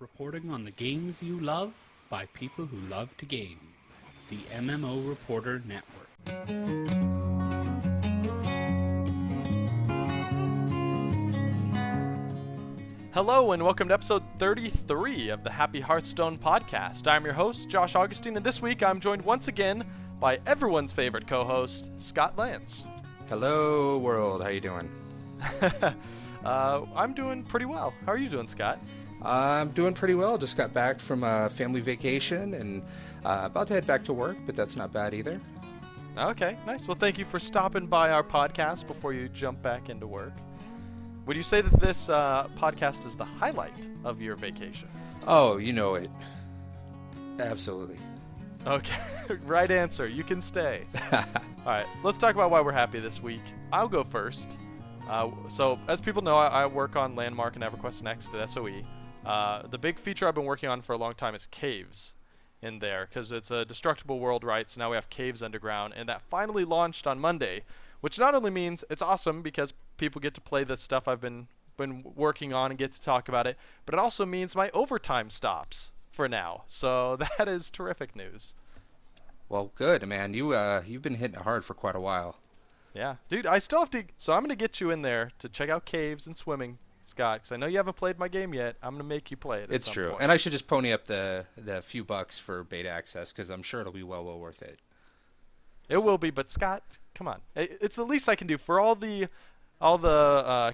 reporting on the games you love by people who love to game. The MMO Reporter Network. Hello and welcome to episode 33 of the Happy Hearthstone podcast. I'm your host, Josh Augustine, and this week I'm joined once again by everyone's favorite co-host, Scott Lantz. Hello, world. How you doing? I'm doing pretty well. How are you doing, Scott? I'm doing pretty well. Just got back from a family vacation and about to head back to work, but that's not bad either. Okay, nice. Well, thank you for stopping by our podcast before you jump back into work. Would you say that this podcast is the highlight of your vacation? Oh, you know it. Absolutely. Okay, right answer. You can stay. All right, let's talk about why we're happy this week. I'll go first. So, as people know, I work on Landmark and EverQuest Next at SOE. The big feature I've been working on for a long time is caves in there, because it's a destructible world, right? So now we have caves underground, and that finally launched on Monday, which not only means it's awesome because people get to play the stuff I've been working on and get to talk about it, but it also means my overtime stops for now. So that is terrific news. Well, good, man. You've been hitting it hard for quite a while. Yeah, dude, I still have to. So I'm going to get you in there to check out caves and swimming, Scott, because I know you haven't played my game yet. I'm going to make you play it. It's true. Point. And I should just pony up the few bucks for beta access, because I'm sure it'll be well worth it. It will be, but Scott, come on. It's the least I can do for all the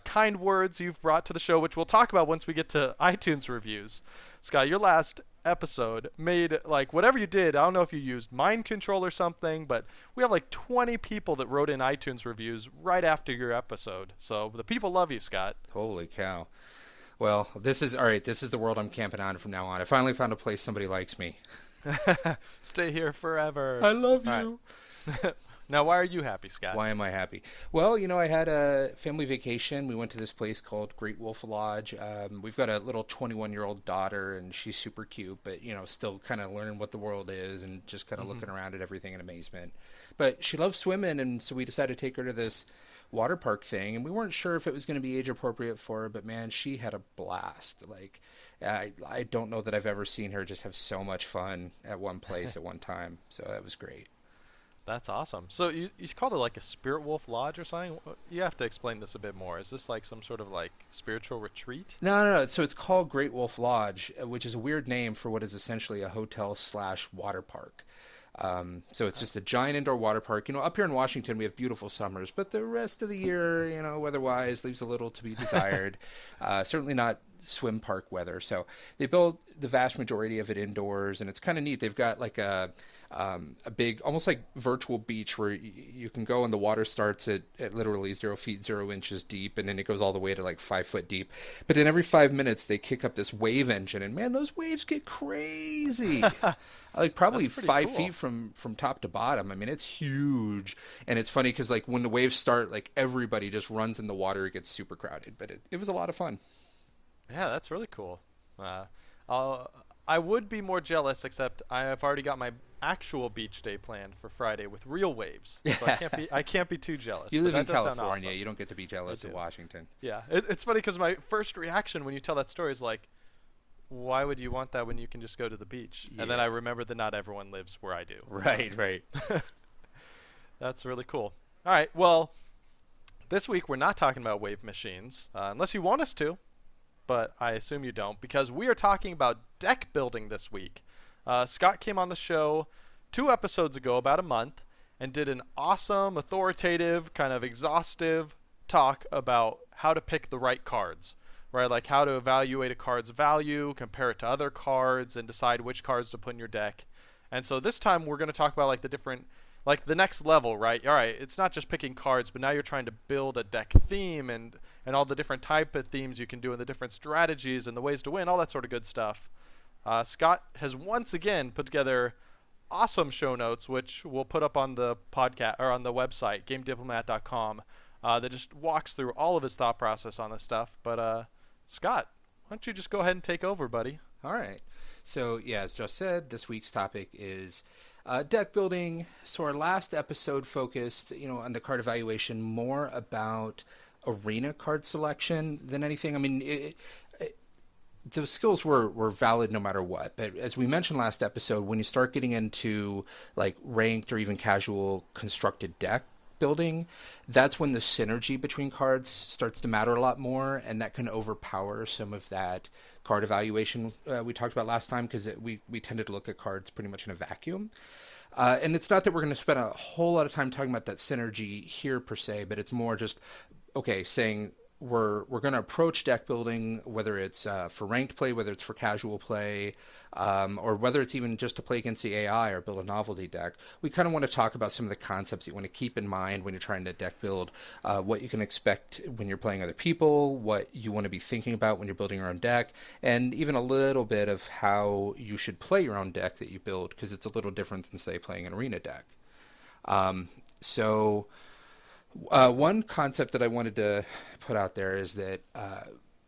kind words you've brought to the show, which we'll talk about once we get to iTunes reviews. Scott, your last episode made, like, whatever you did, I don't know if you used mind control or something, but we have like 20 people that wrote in iTunes reviews right after your episode. So the people love you, Scott. Holy cow. Well, this is the world I'm camping on from now on. I finally found a place somebody likes me. Stay here forever. I love you. Right. Now, why are you happy, Scott? Why am I happy? Well, I had a family vacation. We went to this place called Great Wolf Lodge. We've got a little 21-year-old daughter, and she's super cute, but, still kind of learning what the world is and just kind of looking around at everything in amazement. But she loves swimming, and so we decided to take her to this water park thing, and we weren't sure if it was going to be age appropriate for her, but, man, she had a blast. Like, I don't know that I've ever seen her just have so much fun at one place at one time, so that was great. That's awesome. So you called it like a Spirit Wolf Lodge or something? You have to explain this a bit more. Is this like some sort of like spiritual retreat? No. So it's called Great Wolf Lodge, which is a weird name for what is essentially a hotel/water park. So it's just a giant indoor water park. Up here in Washington, we have beautiful summers, but the rest of the year, weather-wise, leaves a little to be desired. Certainly not swim park weather. So they build the vast majority of it indoors, and it's kind of neat. They've got like a big, almost like virtual beach where you can go and the water starts at literally 0 feet, 0 inches deep, and then it goes all the way to like 5 foot deep. But then every 5 minutes they kick up this wave engine, and man, those waves get crazy. Like probably 5 cool. feet from top to bottom. I mean, it's huge. And it's funny because like when the waves start, like everybody just runs in the water. It gets super crowded, but it was a lot of fun. Yeah, that's really cool. I would be more jealous, except I have already got my actual beach day planned for Friday with real waves. So I can't be too jealous. You live in that does sound California. awesome. You don't get to be jealous of Washington. Yeah, it's funny because my first reaction when you tell that story is like, why would you want that when you can just go to the beach? Yeah. And then I remember that not everyone lives where I do. Right. That's really cool. All right, well, this week we're not talking about wave machines, unless you want us to, but I assume you don't, because we are talking about deck building this week. Scott came on the show 2 episodes ago, about a month, and did an awesome, authoritative, kind of exhaustive talk about how to pick the right cards. Right, like how to evaluate a card's value, compare it to other cards, and decide which cards to put in your deck. And so this time we're going to talk about like the different, like the next level, right? All right, it's not just picking cards, but now you're trying to build a deck theme and all the different type of themes you can do and the different strategies and the ways to win, all that sort of good stuff. Scott has once again put together awesome show notes, which we'll put up on the podcast or on the website, gamediplomat.com, that just walks through all of his thought process on this stuff. But Scott, why don't you just go ahead and take over, buddy? All right. So, yeah, as Josh said, this week's topic is deck building. So our last episode focused, on the card evaluation more about arena card selection than anything. I mean, those skills were valid no matter what. But as we mentioned last episode, when you start getting into like ranked or even casual constructed deck building, that's when the synergy between cards starts to matter a lot more, and that can overpower some of that card evaluation we talked about last time, because we tended to look at cards pretty much in a vacuum. And it's not that we're going to spend a whole lot of time talking about that synergy here per se, but it's more just, okay, saying we're going to approach deck building, whether it's for ranked play, whether it's for casual play, or whether it's even just to play against the AI or build a novelty deck. We kind of want to talk about some of the concepts you want to keep in mind when you're trying to deck build, what you can expect when you're playing other people, what you want to be thinking about when you're building your own deck, and even a little bit of how you should play your own deck that you build, because it's a little different than, say, playing an arena deck. One concept that I wanted to put out there is that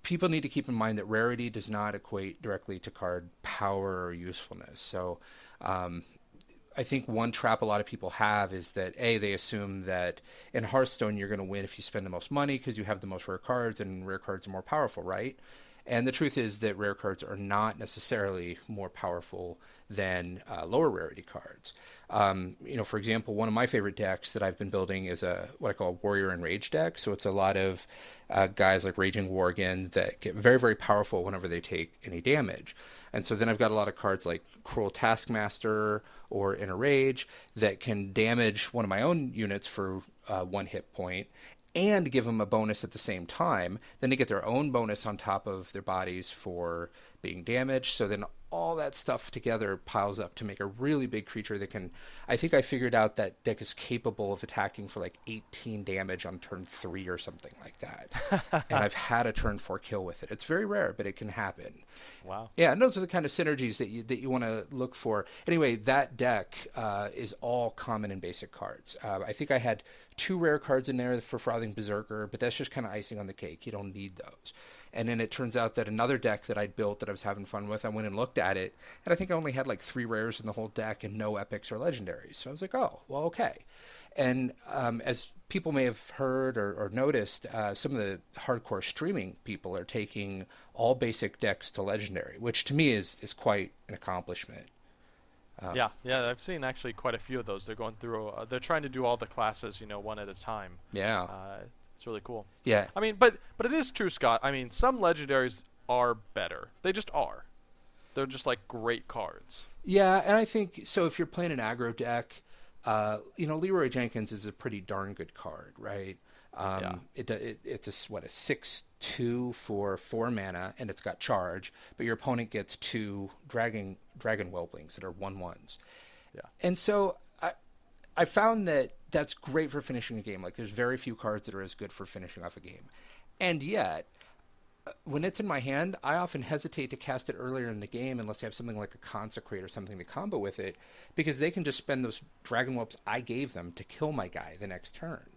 people need to keep in mind that rarity does not equate directly to card power or usefulness. So I think one trap a lot of people have is that, they assume that in Hearthstone you're going to win if you spend the most money because you have the most rare cards, and rare cards are more powerful, right? And the truth is that rare cards are not necessarily more powerful than lower rarity cards. For example, one of my favorite decks that I've been building is what I call a Warrior and Rage deck. So it's a lot of guys like Raging Worgen that get very, very powerful whenever they take any damage. And so then I've got a lot of cards like Cruel Taskmaster or Inner Rage that can damage one of my own units for 1 hit point, and give them a bonus at the same time. Then they get their own bonus on top of their bodies for being damaged. So then all that stuff together piles up to make a really big creature that can... I think I figured out that deck is capable of attacking for like 18 damage on turn 3 or something like that. And I've had a turn 4 kill with it. It's very rare, but it can happen. Wow. Yeah, and those are the kind of synergies that you want to look for. Anyway, that deck is all common and basic cards. I think I had 2 rare cards in there for Frothing Berserker, but that's just kind of icing on the cake. You don't need those. And then it turns out that another deck that I'd built that I was having fun with, I went and looked at it, and I think I only had like 3 rares in the whole deck and no epics or legendaries. So I was like, oh, well, okay. And as people may have heard or noticed, some of the hardcore streaming people are taking all basic decks to legendary, which to me is quite an accomplishment. Yeah, I've seen actually quite a few of those. They're going through, they're trying to do all the classes, one at a time. Yeah. It's really cool. Yeah. I mean, but it is true, Scott. I mean, some legendaries are better. They just are. They're just like great cards. Yeah, and I think, so if you're playing an aggro deck, Leroy Jenkins is a pretty darn good card, right? Yeah. It's a 6/2 for 4 mana, and it's got charge, but your opponent gets 2 dragon whelplings that are 1/1s. Yeah. And so I found that that's great for finishing a game. Like, there's very few cards that are as good for finishing off a game. And yet, when it's in my hand, I often hesitate to cast it earlier in the game unless I have something like a Consecrate or something to combo with it, because they can just spend those Dragon Whelps I gave them to kill my guy the next turn.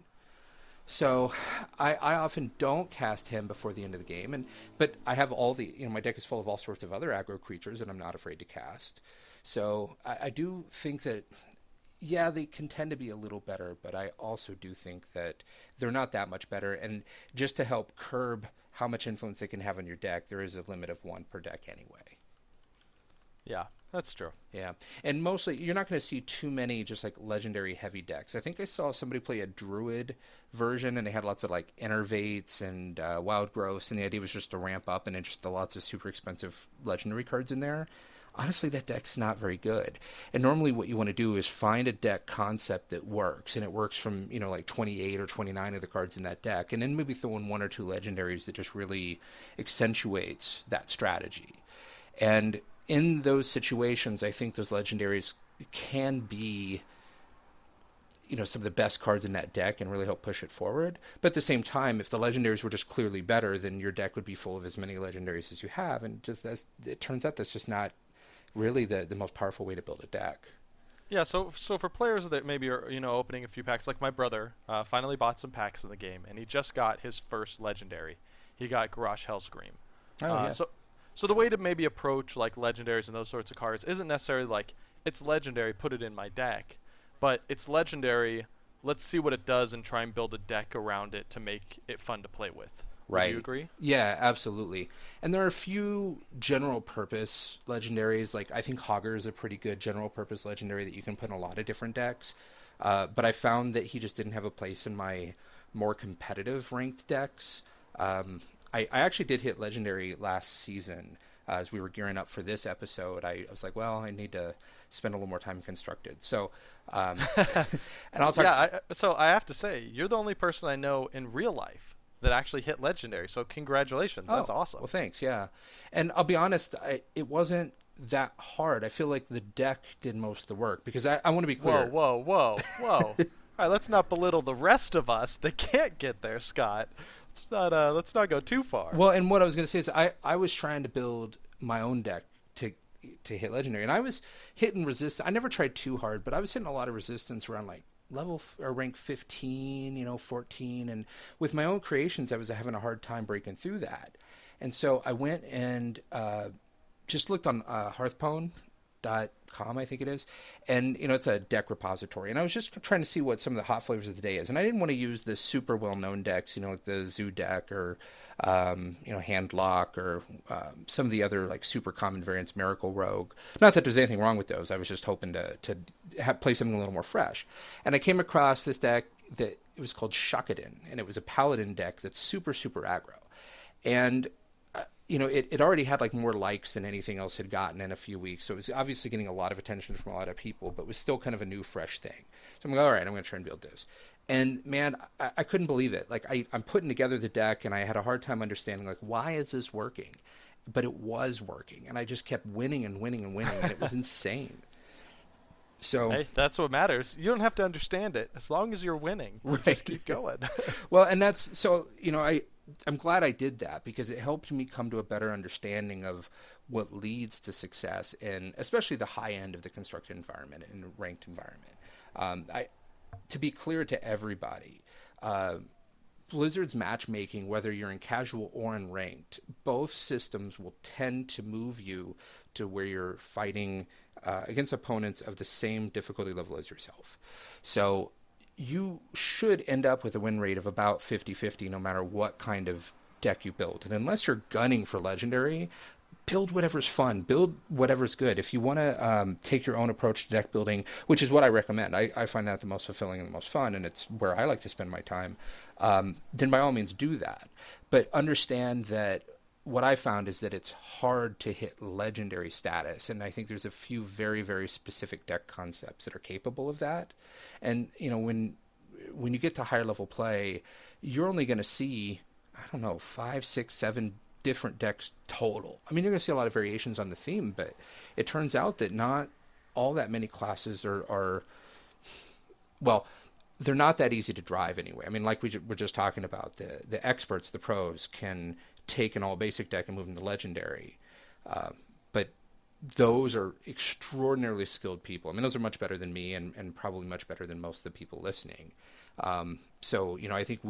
So I often don't cast him before the end of the game, but I have all the, my deck is full of all sorts of other aggro creatures that I'm not afraid to cast. So I do think that, yeah, they can tend to be a little better, but I also do think that they're not that much better. And just to help curb how much influence they can have on your deck, there is a limit of 1 per deck anyway. Yeah, that's true. Yeah, and mostly you're not going to see too many just like legendary heavy decks. I think I saw somebody play a Druid version, and they had lots of like Enervates and Wild Growths, and the idea was just to ramp up and just lots of super expensive legendary cards in there. Honestly, that deck's not very good. And normally what you want to do is find a deck concept that works, and it works from, like 28 or 29 of the cards in that deck, and then maybe throw in 1 or 2 legendaries that just really accentuates that strategy. And in those situations, I think those legendaries can be, some of the best cards in that deck and really help push it forward. But at the same time, if the legendaries were just clearly better, then your deck would be full of as many legendaries as you have. And it turns out that's just not really the most powerful way to build a deck. Yeah, so for players that maybe are, opening a few packs, like my brother finally bought some packs in the game, and he just got his first legendary. He got Garrosh Hellscream. Oh, yeah. So the way to maybe approach like legendaries and those sorts of cards isn't necessarily like, it's legendary, put it in my deck, but it's legendary, let's see what it does and try and build a deck around it to make it fun to play with. Would you agree? Yeah, absolutely. And there are a few general purpose legendaries. Like I think Hogger is a pretty good general purpose legendary that you can put in a lot of different decks. But I found that he just didn't have a place in my more competitive ranked decks. I actually did hit legendary last season. As we were gearing up for this episode, I was like, well, I need to spend a little more time constructed. So, and I'll talk. Yeah, so I have to say, you're the only person I know in real life that actually hit legendary. So congratulations, that's awesome. Well, thanks. Yeah, and I'll be honest, it wasn't that hard. I feel like the deck did most of the work because I want to be clear. Whoa. All right, let's not belittle the rest of us that can't get there, Scott. Let's not go too far. Well, and what I was going to say is I was trying to build my own deck to hit legendary, and I was hitting resistance. I never tried too hard, but I was hitting a lot of resistance around like level or rank 15, 14, and with my own creations, I was having a hard time breaking through that. And so I went and just looked on Hearthstone.com, I think it is, and it's a deck repository, and I was just trying to see what some of the hot flavors of the day is, and I didn't want to use the super well-known decks, like the Zoo deck or Handlock or some of the other like super common variants, Miracle Rogue. Not that there's anything wrong with those. I was just hoping to play something a little more fresh, and I came across this deck that it was called Shakadin, and it was a Paladin deck that's super aggro, and it already had like more likes than anything else had gotten in a few weeks. So it was obviously getting a lot of attention from a lot of people, but was still kind of a new, fresh thing. So I'm like, all right, I'm going to try and build this. And man, I couldn't believe it. Like I'm putting together the deck and I had a hard time understanding like, why is this working? But it was working. And I just kept winning and it was insane. So hey, that's what matters. You don't have to understand it as long as you're winning. Right. Just keep going. Well, and that's so, I'm glad I did that because it helped me come to a better understanding of what leads to success in especially the high end of the constructed environment and ranked environment. To be clear to everybody, Blizzard's matchmaking, whether you're in casual or in ranked, both systems will tend to move you to where you're fighting against opponents of the same difficulty level as yourself. So you should end up with a win rate of about 50-50 no matter what kind of deck you build. And unless you're gunning for legendary, build whatever's fun, build whatever's good. If you want to take your own approach to deck building, which is what I recommend, I find that the most fulfilling and the most fun, and it's where I like to spend my time, then by all means do that. But understand that what I found is that it's hard to hit legendary status, and I think there's a few very, very specific deck concepts that are capable of that. And when you get to higher level play, you're only going to see 5, 6, 7 different decks total. I mean, you're going to see a lot of variations on the theme, but it turns out that not all that many classes are they're not that easy to drive anyway. I mean, like we were just talking about, the experts, the pros can take an all basic deck and move into legendary, but those are extraordinarily skilled people. I mean, those are much better than me and probably much better than most of the people listening. So I think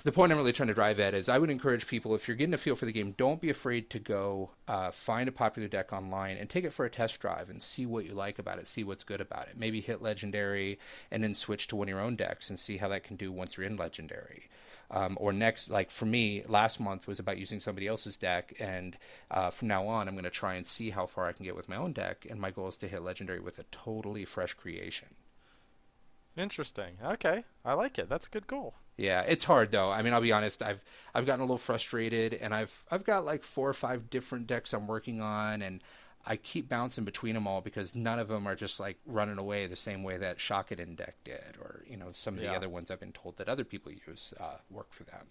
the point I'm really trying to drive at is I would encourage people, if you're getting a feel for the game, don't be afraid to go find a popular deck online and take it for a test drive and see what you like about it, see what's good about it. Maybe hit legendary and then switch to one of your own decks and see how that can do once you're in legendary. Or next, like for me, last month was about using somebody else's deck, and from now on, I'm going to try and see how far I can get with my own deck, and my goal is to hit legendary with a totally fresh creation. Interesting. Okay, I like it. That's a good goal. Yeah, it's hard though. I mean, I'll be honest. I've gotten a little frustrated, and I've got like 4 or 5 different decks I'm working on, and I keep bouncing between them all because none of them are just like running away the same way that Shakadin deck did, or some of the other ones I've been told that other people use work for them.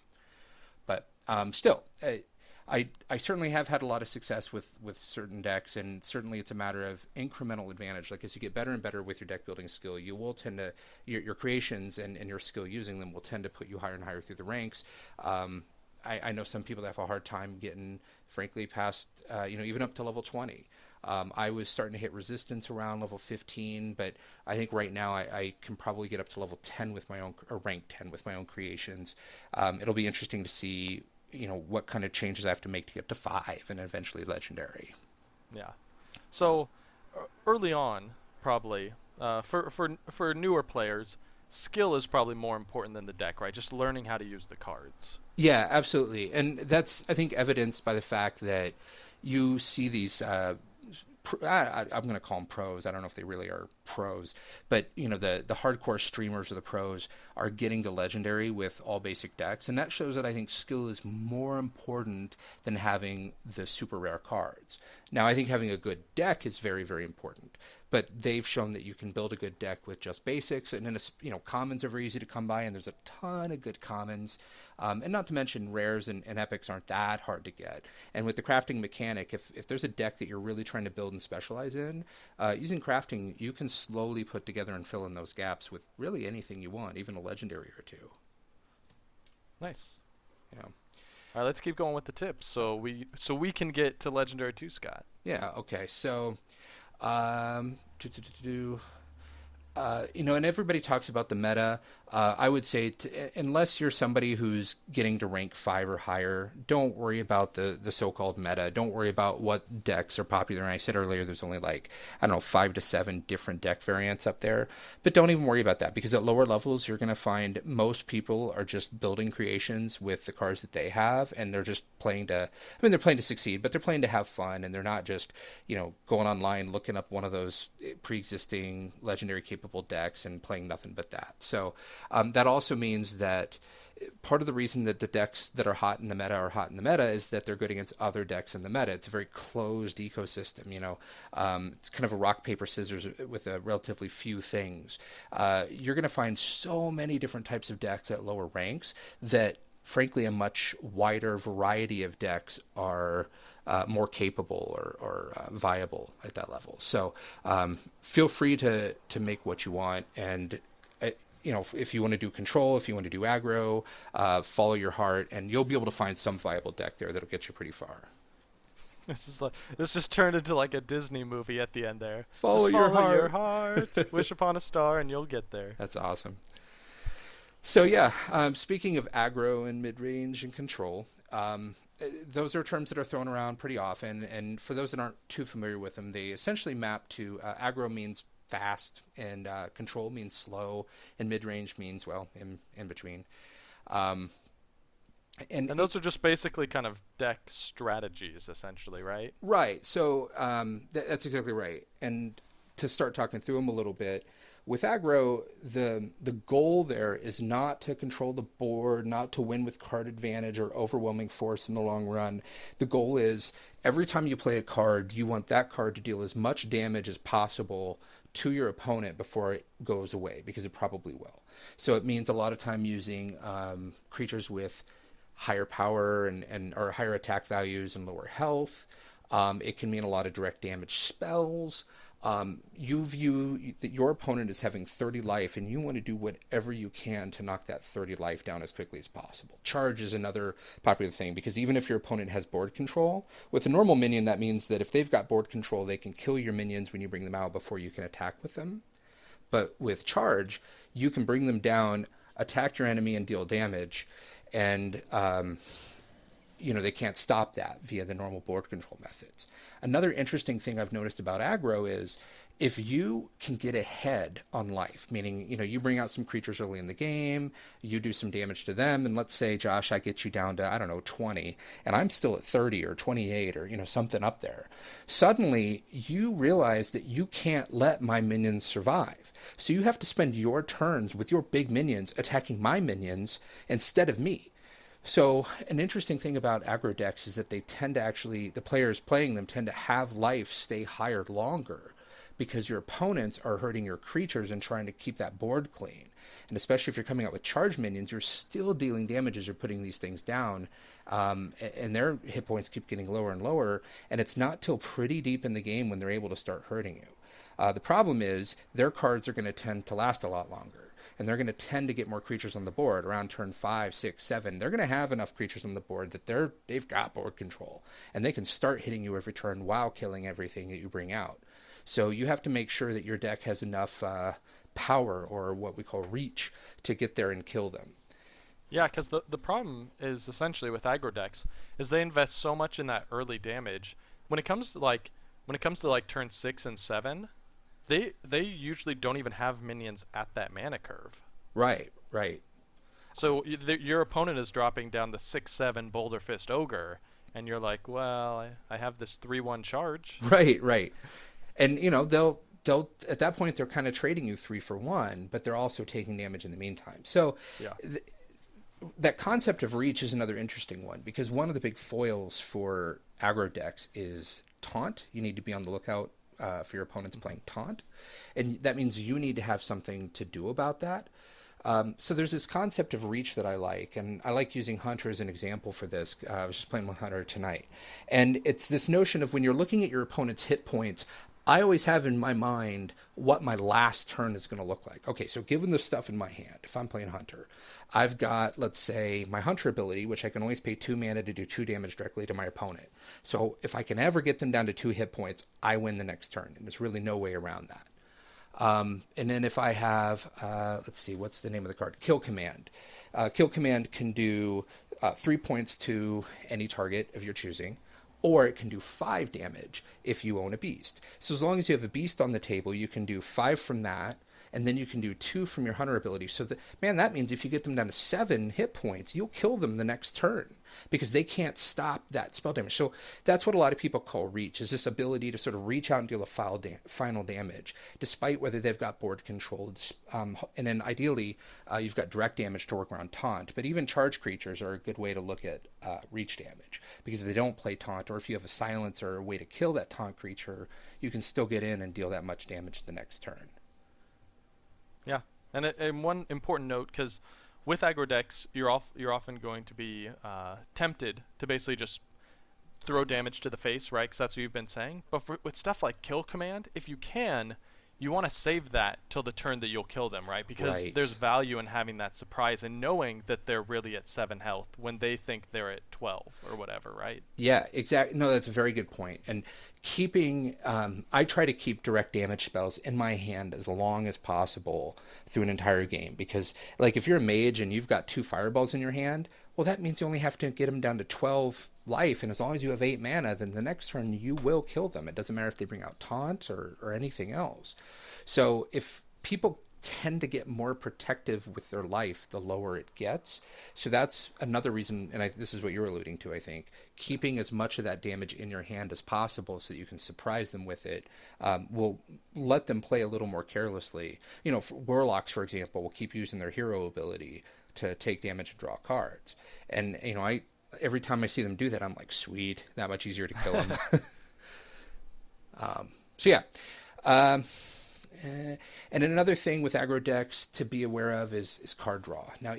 But still, I certainly have had a lot of success with certain decks, and certainly it's a matter of incremental advantage. Like as you get better and better with your deck building skill, you will tend to your creations and your skill using them will tend to put you higher and higher through the ranks. I know some people that have a hard time getting, frankly, past even up to level 20. I was starting to hit resistance around level 15, but I think right now I can probably get up to level 10 with my own, or rank 10 with my own creations. It'll be interesting to see what kind of changes I have to make to get to 5 and eventually legendary. Yeah. So early on, probably for newer players, skill is probably more important than the deck, right? Just learning how to use the cards. Yeah, absolutely. And that's, I think, evidenced by the fact that you see these I'm going to call them pros. I don't know if they really are pros, but the hardcore streamers or the pros are getting to legendary with all basic decks, and that shows that I think skill is more important than having the super rare cards. Now, I think having a good deck is very, very important, but they've shown that you can build a good deck with just basics, and then commons are very easy to come by, and there's a ton of good commons, and not to mention rares and epics aren't that hard to get. And with the crafting mechanic, if there's a deck that you're really trying to build and specialize in, using crafting, you can slowly put together and fill in those gaps with really anything you want, even a legendary or two. Nice. Yeah. All right, let's keep going with the tips so we can get to legendary too, Scott. Yeah. Okay. So, and everybody talks about the meta. I would say, unless you're somebody who's getting to rank 5 or higher, don't worry about the so-called meta. Don't worry about what decks are popular. And I said earlier, there's only 5 to 7 different deck variants up there. But don't even worry about that, because at lower levels, you're going to find most people are just building creations with the cards that they have, and they're just playing they're playing to succeed, but they're playing to have fun, and they're not just, going online, looking up one of those pre-existing legendary capable decks and playing nothing but that. So that also means that part of the reason that the decks that are hot in the meta are hot in the meta is that they're good against other decks in the meta. It's a very closed ecosystem, it's kind of a rock, paper, scissors with a relatively few things. You're going to find so many different types of decks at lower ranks that, frankly, a much wider variety of decks are more capable or viable at that level. So feel free to make what you want, and if you want to do control, if you want to do aggro, follow your heart, and you'll be able to find some viable deck there that'll get you pretty far. This just turned into like a Disney movie at the end there. Follow your heart, wish upon a star, and you'll get there. That's awesome. So yeah, speaking of aggro and mid-range and control, those are terms that are thrown around pretty often, and for those that aren't too familiar with them, they essentially map to aggro means fast, and control means slow, and mid-range means, in between. And those are just basically kind of deck strategies, essentially, right? Right. So that's exactly right. And to start talking through them a little bit, with aggro, the goal there is not to control the board, not to win with card advantage or overwhelming force in the long run. The goal is every time you play a card, you want that card to deal as much damage as possible to your opponent before it goes away, because it probably will. So it means a lot of time using creatures with higher power and or higher attack values and lower health. It can mean a lot of direct damage spells. You view that your opponent is having 30 life, and you want to do whatever you can to knock that 30 life down as quickly as possible. Charge is another popular thing, because even if your opponent has board control, with a normal minion, that means that if they've got board control, they can kill your minions when you bring them out before you can attack with them. But with charge, you can bring them down, attack your enemy, and deal damage, and they can't stop that via the normal board control methods. Another interesting thing I've noticed about aggro is if you can get ahead on life, meaning, you bring out some creatures early in the game, you do some damage to them, and let's say, Josh, I get you down to, 20, and I'm still at 30 or 28 or, something up there. Suddenly, you realize that you can't let my minions survive. So you have to spend your turns with your big minions attacking my minions instead of me. So an interesting thing about aggro decks is that they tend to actually, the players playing them tend to have life stay higher longer, because your opponents are hurting your creatures and trying to keep that board clean. And especially if you're coming out with charge minions, you're still dealing damage as you're putting these things down, and their hit points keep getting lower and lower, and it's not till pretty deep in the game when they're able to start hurting you. The problem is their cards are going to tend to last a lot longer. And they're going to tend to get more creatures on the board around turn 5, 6, 7. They're going to have enough creatures on the board that they've got board control, and they can start hitting you every turn while killing everything that you bring out. So you have to make sure that your deck has enough power, or what we call reach, to get there and kill them. Yeah, because the problem is essentially with aggro decks is they invest so much in that early damage. When it comes to turn 6 and 7. They usually don't even have minions at that mana curve. Right. So your opponent is dropping down the 6/7 Boulder Fist Ogre, and you're like, well, I have this 3/1 charge. Right. And they'll at that point they're kind of trading you 3 for 1, but they're also taking damage in the meantime. So Yeah. That concept of reach is another interesting one, because one of the big foils for aggro decks is taunt. You need to be on the lookout for your opponents playing taunt, and that means you need to have something to do about that. So there's this concept of reach that I like, and I like using Hunter as an example for this. I was just playing with Hunter tonight, and it's this notion of when you're looking at your opponent's hit points, I always have in my mind what my last turn is going to look like. Okay, so given the stuff in my hand, if I'm playing Hunter, I've got, let's say, my Hunter ability, which I can always pay 2 mana to do 2 damage directly to my opponent. So if I can ever get them down to 2 hit points, I win the next turn, and there's really no way around that. And then if I have, let's see, what's the name of the card? Kill Command. Kill Command can do 3 points to any target of your choosing, or it can do 5 damage if you own a beast. So as long as you have a beast on the table, you can do 5 from that, and then you can do 2 from your Hunter ability. So that means if you get them down to 7 hit points, you'll kill them the next turn, because they can't stop that spell damage. So that's what a lot of people call reach, is this ability to sort of reach out and deal a final damage, despite whether they've got board control. And then ideally, you've got direct damage to work around taunt. But even charge creatures are a good way to look at reach damage, because if they don't play taunt, or if you have a silence or a way to kill that taunt creature, you can still get in and deal that much damage the next turn. Yeah, and one important note, because with aggro decks, you're often going to be tempted to basically just throw damage to the face, right? Because that's what you've been saying. But with stuff like Kill Command, if you can, you want to save that till the turn that you'll kill them, right? Because there's value in having that surprise and knowing that they're really at 7 health when they think they're at 12 or whatever, right? Yeah, exactly. No, that's a very good point. And keeping, I try to keep direct damage spells in my hand as long as possible through an entire game. Because, like, if you're a mage and you've got 2 fireballs in your hand, well, that means you only have to get them down to 12 life. And as long as you have 8 mana, then the next turn you will kill them. It doesn't matter if they bring out taunt or anything else. So if people tend to get more protective with their life the lower it gets. So that's another reason, and this is what you're alluding to, I think, keeping as much of that damage in your hand as possible so that you can surprise them with it will let them play a little more carelessly. For Warlocks, for example, will keep using their hero ability to take damage and draw cards. And, every time I see them do that, I'm like, sweet, that much easier to kill them. And then another thing with aggro decks to be aware of is card draw. Now,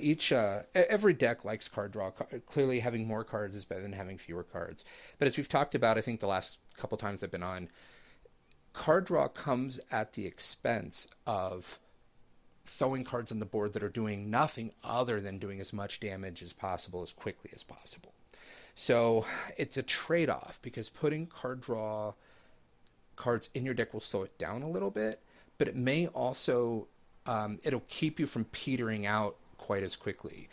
every deck likes card draw. Clearly, having more cards is better than having fewer cards. But as we've talked about, I think the last couple times I've been on, card draw comes at the expense of throwing cards on the board that are doing nothing other than doing as much damage as possible as quickly as possible. So it's a trade-off, because putting card draw cards in your deck will slow it down a little bit, but it may also, it'll keep you from petering out quite as quickly.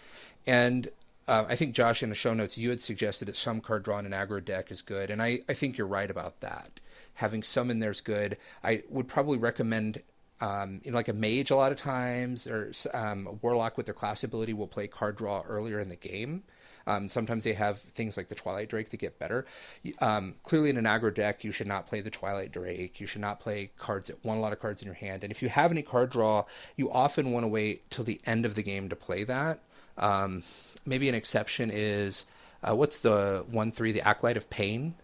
And I think, Josh, in the show notes, you had suggested that some card draw in an aggro deck is good, and I think you're right about that. Having some in there is good. I would probably recommend, like a mage a lot of times, or a warlock with their class ability will play card draw earlier in the game. Sometimes they have things like the Twilight Drake to get better. Clearly in an aggro deck, you should not play the Twilight Drake. You should not play cards that want a lot of cards in your hand. And if you have any card draw, you often want to wait till the end of the game to play that. Maybe an exception is, what's the 1/3, the Acolyte of Pain?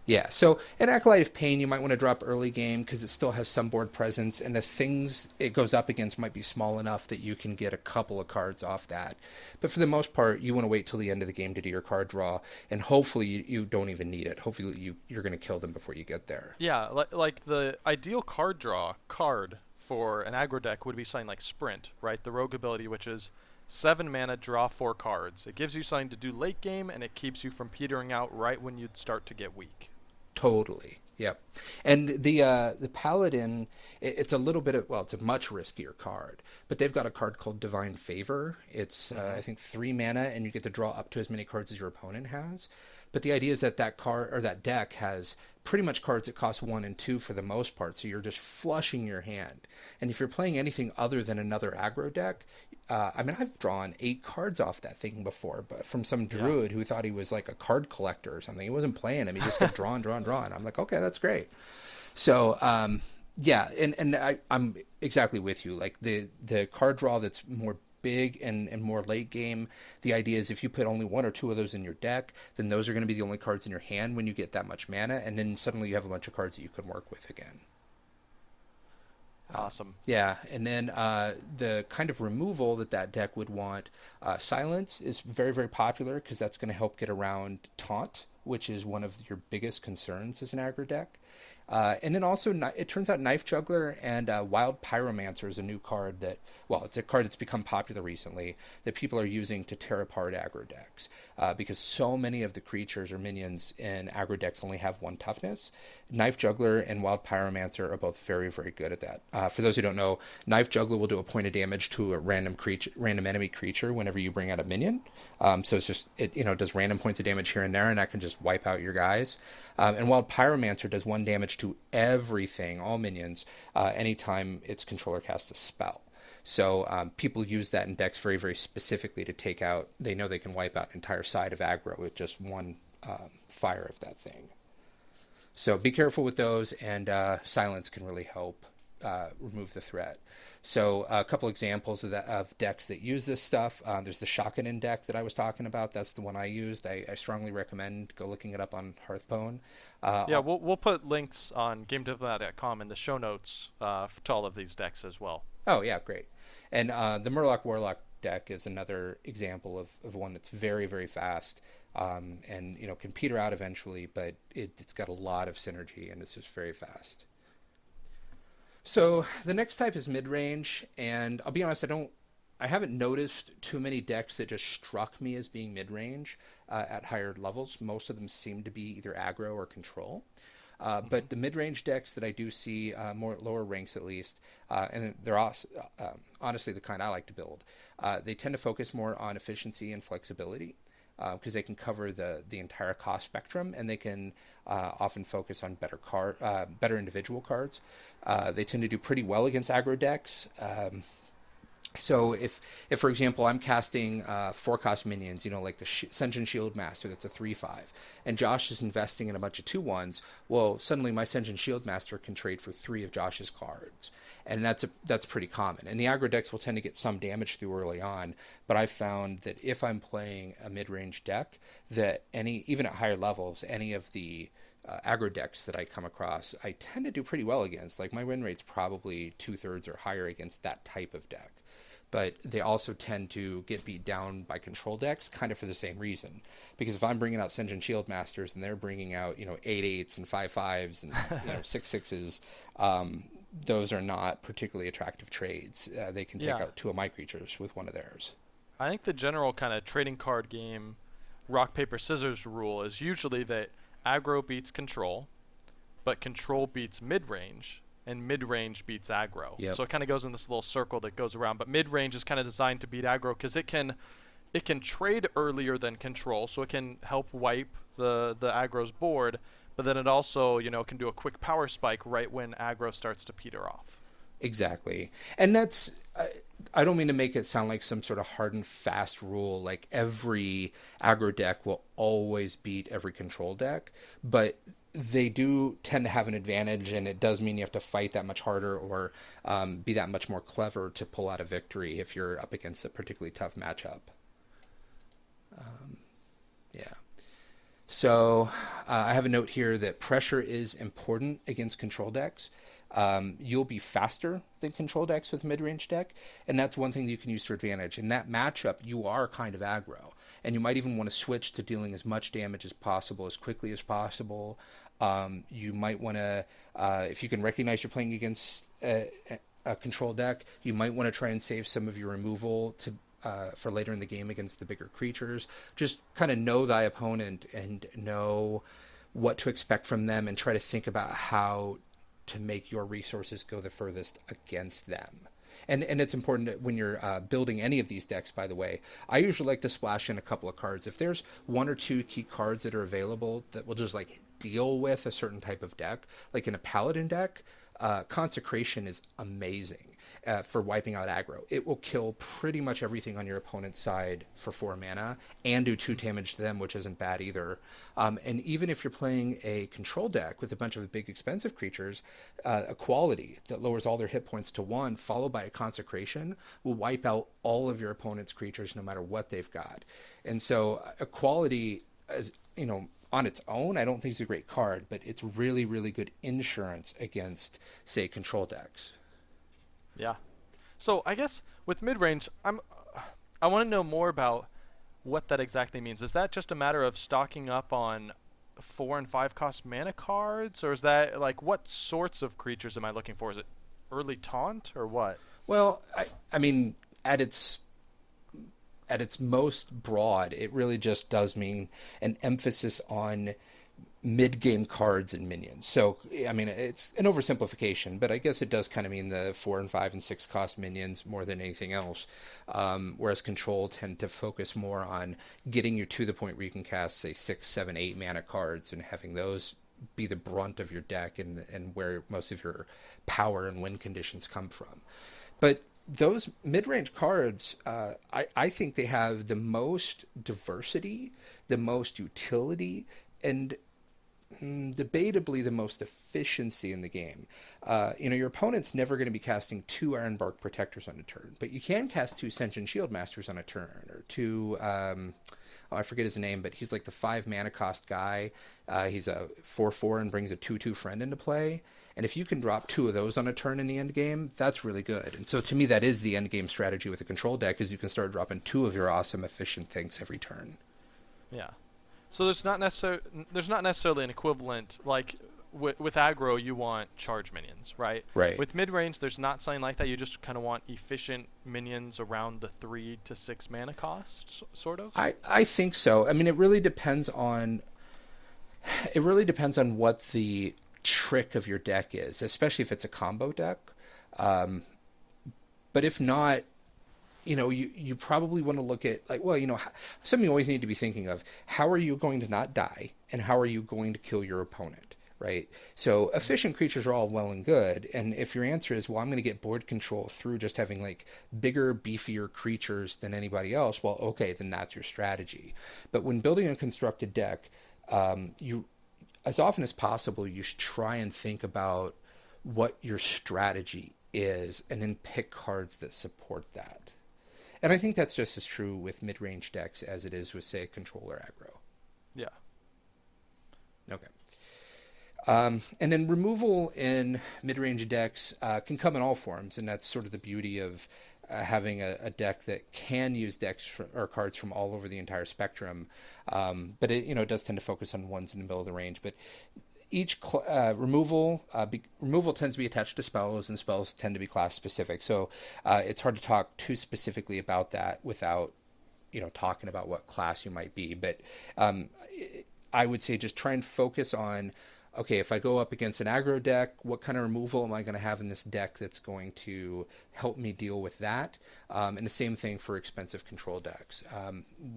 Yeah. So an Acolyte of Pain, you might want to drop early game because it still has some board presence, and the things it goes up against might be small enough that you can get a couple of cards off that. But for the most part, you want to wait till the end of the game to do your card draw, and hopefully you don't even need it. Hopefully you're going to kill them before you get there. Yeah, like the ideal card draw card for an aggro deck would be something like Sprint, right? The rogue ability, which is 7 mana, draw 4 cards. It gives you something to do late game, and it keeps you from petering out right when you'd start to get weak. Totally. Yep. And the Paladin, it's a little bit of, it's a much riskier card, but they've got a card called Divine Favor. It's, I think, 3 mana, and you get to draw up to as many cards as your opponent has. But the idea is that card, or that deck, has pretty much cards that cost 1 and 2 for the most part, so you're just flushing your hand. And if you're playing anything other than another aggro deck, I mean, I've drawn 8 cards off that thing before, but from some druid who thought he was like a card collector or something. He wasn't playing him. He just kept drawing. I'm like, okay, that's great. So, yeah, and I'm exactly with you. Like the card draw that's more big and more late game, the idea is if you put only 1 or 2 of those in your deck, then those are going to be the only cards in your hand when you get that much mana, and then suddenly you have a bunch of cards that you can work with again. Awesome. Yeah, and then the kind of removal that deck would want, silence is very, very popular because that's going to help get around taunt, which is one of your biggest concerns as an aggro deck. And then also, it turns out Knife Juggler and Wild Pyromancer is a new card that, well, it's a card that's become popular recently that people are using to tear apart aggro decks because so many of the creatures or minions in aggro decks only have 1 toughness. Knife Juggler and Wild Pyromancer are both very, very good at that. For those who don't know, Knife Juggler will do a point of damage to a random enemy creature whenever you bring out a minion. So it's just, it does random points of damage here and there, and that can just wipe out your guys. And Wild Pyromancer does 1 damage to everything, all minions, anytime its controller casts a spell. So people use that in decks very, very specifically to take out, they know they can wipe out an entire side of aggro with just 1 fire of that thing. So be careful with those, and silence can really help remove the threat. So a couple examples of decks that use this stuff. There's the Shakanin deck that I was talking about. That's the one I used. I strongly recommend go looking it up on Hearthstone. We'll put links on GameDiplomat.com in the show notes to all of these decks as well. Oh, yeah, great. And the Murloc Warlock deck is another example of one that's very, very fast and can peter out eventually, but it's got a lot of synergy, and it's just very fast. So the next type is mid-range, and I'll be honest, I haven't noticed too many decks that just struck me as being mid-range at higher levels. Most of them seem to be either aggro or control. But the mid-range decks that I do see, more at lower ranks at least, and they're honestly the kind I like to build, they tend to focus more on efficiency and flexibility because they can cover the entire cost spectrum, and they can often focus on better individual cards. They tend to do pretty well against aggro decks. So if for example I'm casting 4-cost minions, like the Sen'jin Shield Master that's a 3/5, and Josh is investing in a bunch of 2/1s, well, suddenly my Sen'jin Shield Master can trade for 3 of Josh's cards, and that's pretty common. And the aggro decks will tend to get some damage through early on, but I've found that if I'm playing a mid-range deck, that even at higher levels, any of the aggro decks that I come across, I tend to do pretty well against. Like my win rate's probably 2/3 or higher against that type of deck. But they also tend to get beat down by control decks kind of for the same reason. Because if I'm bringing out Sen'jin Shield Masters and they're bringing out 8/8s and 5/5s and 6/6s, those are not particularly attractive trades. They can take out 2 of my creatures with 1 of theirs. I think the general kind of trading card game rock paper scissors rule is usually that aggro beats control, but control beats mid-range, and mid-range beats aggro. Yep. So it kind of goes in this little circle that goes around, but mid-range is kind of designed to beat aggro because it can trade earlier than control, so it can help wipe the aggro's board, but then it also can do a quick power spike right when aggro starts to peter off. Exactly. And that's I don't mean to make it sound like some sort of hard and fast rule, like every aggro deck will always beat every control deck, but they do tend to have an advantage, and it does mean you have to fight that much harder or be that much more clever to pull out a victory if you're up against a particularly tough matchup. So I have a note here that pressure is important against control decks. You'll be faster than control decks with mid-range deck, and that's one thing that you can use to advantage. In that matchup, you are kind of aggro, and you might even want to switch to dealing as much damage as possible, as quickly as possible. You might want to, if you can recognize you're playing against a control deck, you might want to try and save some of your removal for later in the game against the bigger creatures. Just kind of know thy opponent and know what to expect from them, and try to think about how to make your resources go the furthest against them. And it's important that when you're building any of these decks, by the way, I usually like to splash in a couple of cards. If there's 1 or 2 key cards that are available that will just like deal with a certain type of deck. Like in a Paladin deck, Consecration is amazing for wiping out aggro. It will kill pretty much everything on your opponent's side for 4 mana and do 2 damage to them, which isn't bad either. And even if you're playing a control deck with a bunch of big expensive creatures, a quality that lowers all their hit points to 1, followed by a Consecration, will wipe out all of your opponent's creatures no matter what they've got. And so a quality, as you know, on its own, I don't think it's a great card, but it's really, really good insurance against, say, control decks. Yeah. So I guess with mid-range, I want to know more about what that exactly means. Is that just a matter of stocking up on 4 and 5 cost mana cards, or is that like what sorts of creatures am I looking for? Is it early taunt or what? Well, I mean, at its most broad, it really just does mean an emphasis on mid-game cards and minions. So, I mean, it's an oversimplification, but I guess it does kind of mean the 4 and 5 and 6 cost minions more than anything else. Whereas Control tend to focus more on getting you to the point where you can cast, say, 6, 7, 8 mana cards and having those be the brunt of your deck and where most of your power and win conditions come from. But those mid-range cards, I think they have the most diversity, the most utility, and debatably the most efficiency in the game. Your opponent's never going to be casting 2 Ironbark Protectors on a turn, but you can cast 2 Sentient Shield Masters on a turn, or 2... I forget his name, but he's like the 5 mana cost guy. He's a 4/4 and brings a 2/2 friend into play. And if you can drop 2 of those on a turn in the end game, that's really good. And so to me, that is the end game strategy with a control deck, is you can start dropping 2 of your awesome efficient things every turn. Yeah. So there's not necessarily an equivalent, like with aggro you want charge minions, right? Right. With mid-range there's not something like that. You just kind of want efficient minions around the 3 to 6 mana cost, sort of? I think so. I mean, it really depends on what the trick of your deck is, especially if it's a combo deck. But if not, you probably want to look at, like, something you always need to be thinking of: how are you going to not die, and how are you going to kill your opponent, right? So efficient creatures are all well and good, and if your answer is, well, I'm going to get board control through just having like bigger, beefier creatures than anybody else, well, okay, then that's your strategy. But when building a constructed deck, you, as often as possible, you should try and think about what your strategy is, and then pick cards that support that. And I think that's just as true with mid-range decks as it is with, say, control or aggro. Yeah. Okay. And then removal in mid-range decks can come in all forms, and that's sort of the beauty of having a deck that can use or cards from all over the entire spectrum. But it does tend to focus on ones in the middle of the range. But each removal tends to be attached to spells, and spells tend to be class specific. So it's hard to talk too specifically about that without talking about what class you might be. But I would say just try and focus on, okay, if I go up against an aggro deck, what kind of removal am I going to have in this deck that's going to help me deal with that? And the same thing for expensive control decks.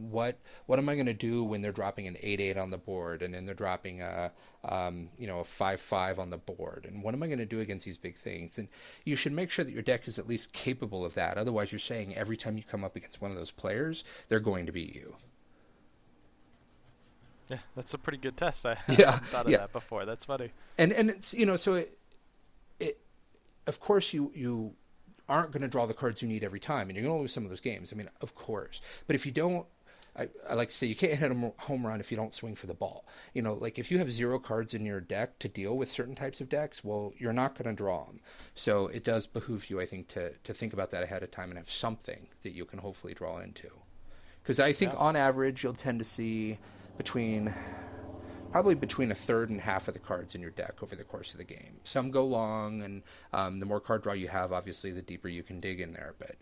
What am I going to do when they're dropping an 8/8 on the board, and then they're dropping a 5/5 on the board? And what am I going to do against these big things? And you should make sure that your deck is at least capable of that. Otherwise, you're saying every time you come up against one of those players, they're going to beat you. Yeah, that's a pretty good test. I hadn't thought of that before. That's funny. And it's so it of course you aren't going to draw the cards you need every time, and you're going to lose some of those games. I mean, of course. But if you don't, I like to say, you can't hit a home run if you don't swing for the ball. Like if you have 0 cards in your deck to deal with certain types of decks, well, you're not going to draw them. So it does behoove you, I think, to think about that ahead of time and have something that you can hopefully draw into. Because I think on average you'll tend to see probably between a third and half of the cards in your deck over the course of the game. Some go long, and the more card draw you have, obviously, the deeper you can dig in there. But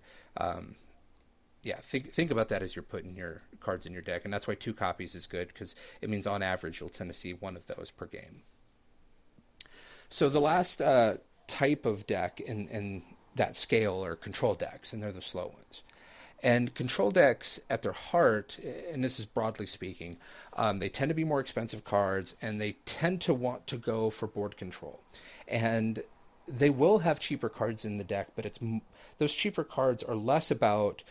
think about that as you're putting your cards in your deck, and that's why 2 copies is good, because it means on average you'll tend to see 1 of those per game. So the last type of deck in that scale are control decks, and they're the slow ones. And control decks at their heart, and this is broadly speaking, they tend to be more expensive cards, and they tend to want to go for board control. And they will have cheaper cards in the deck, but those cheaper cards are less about,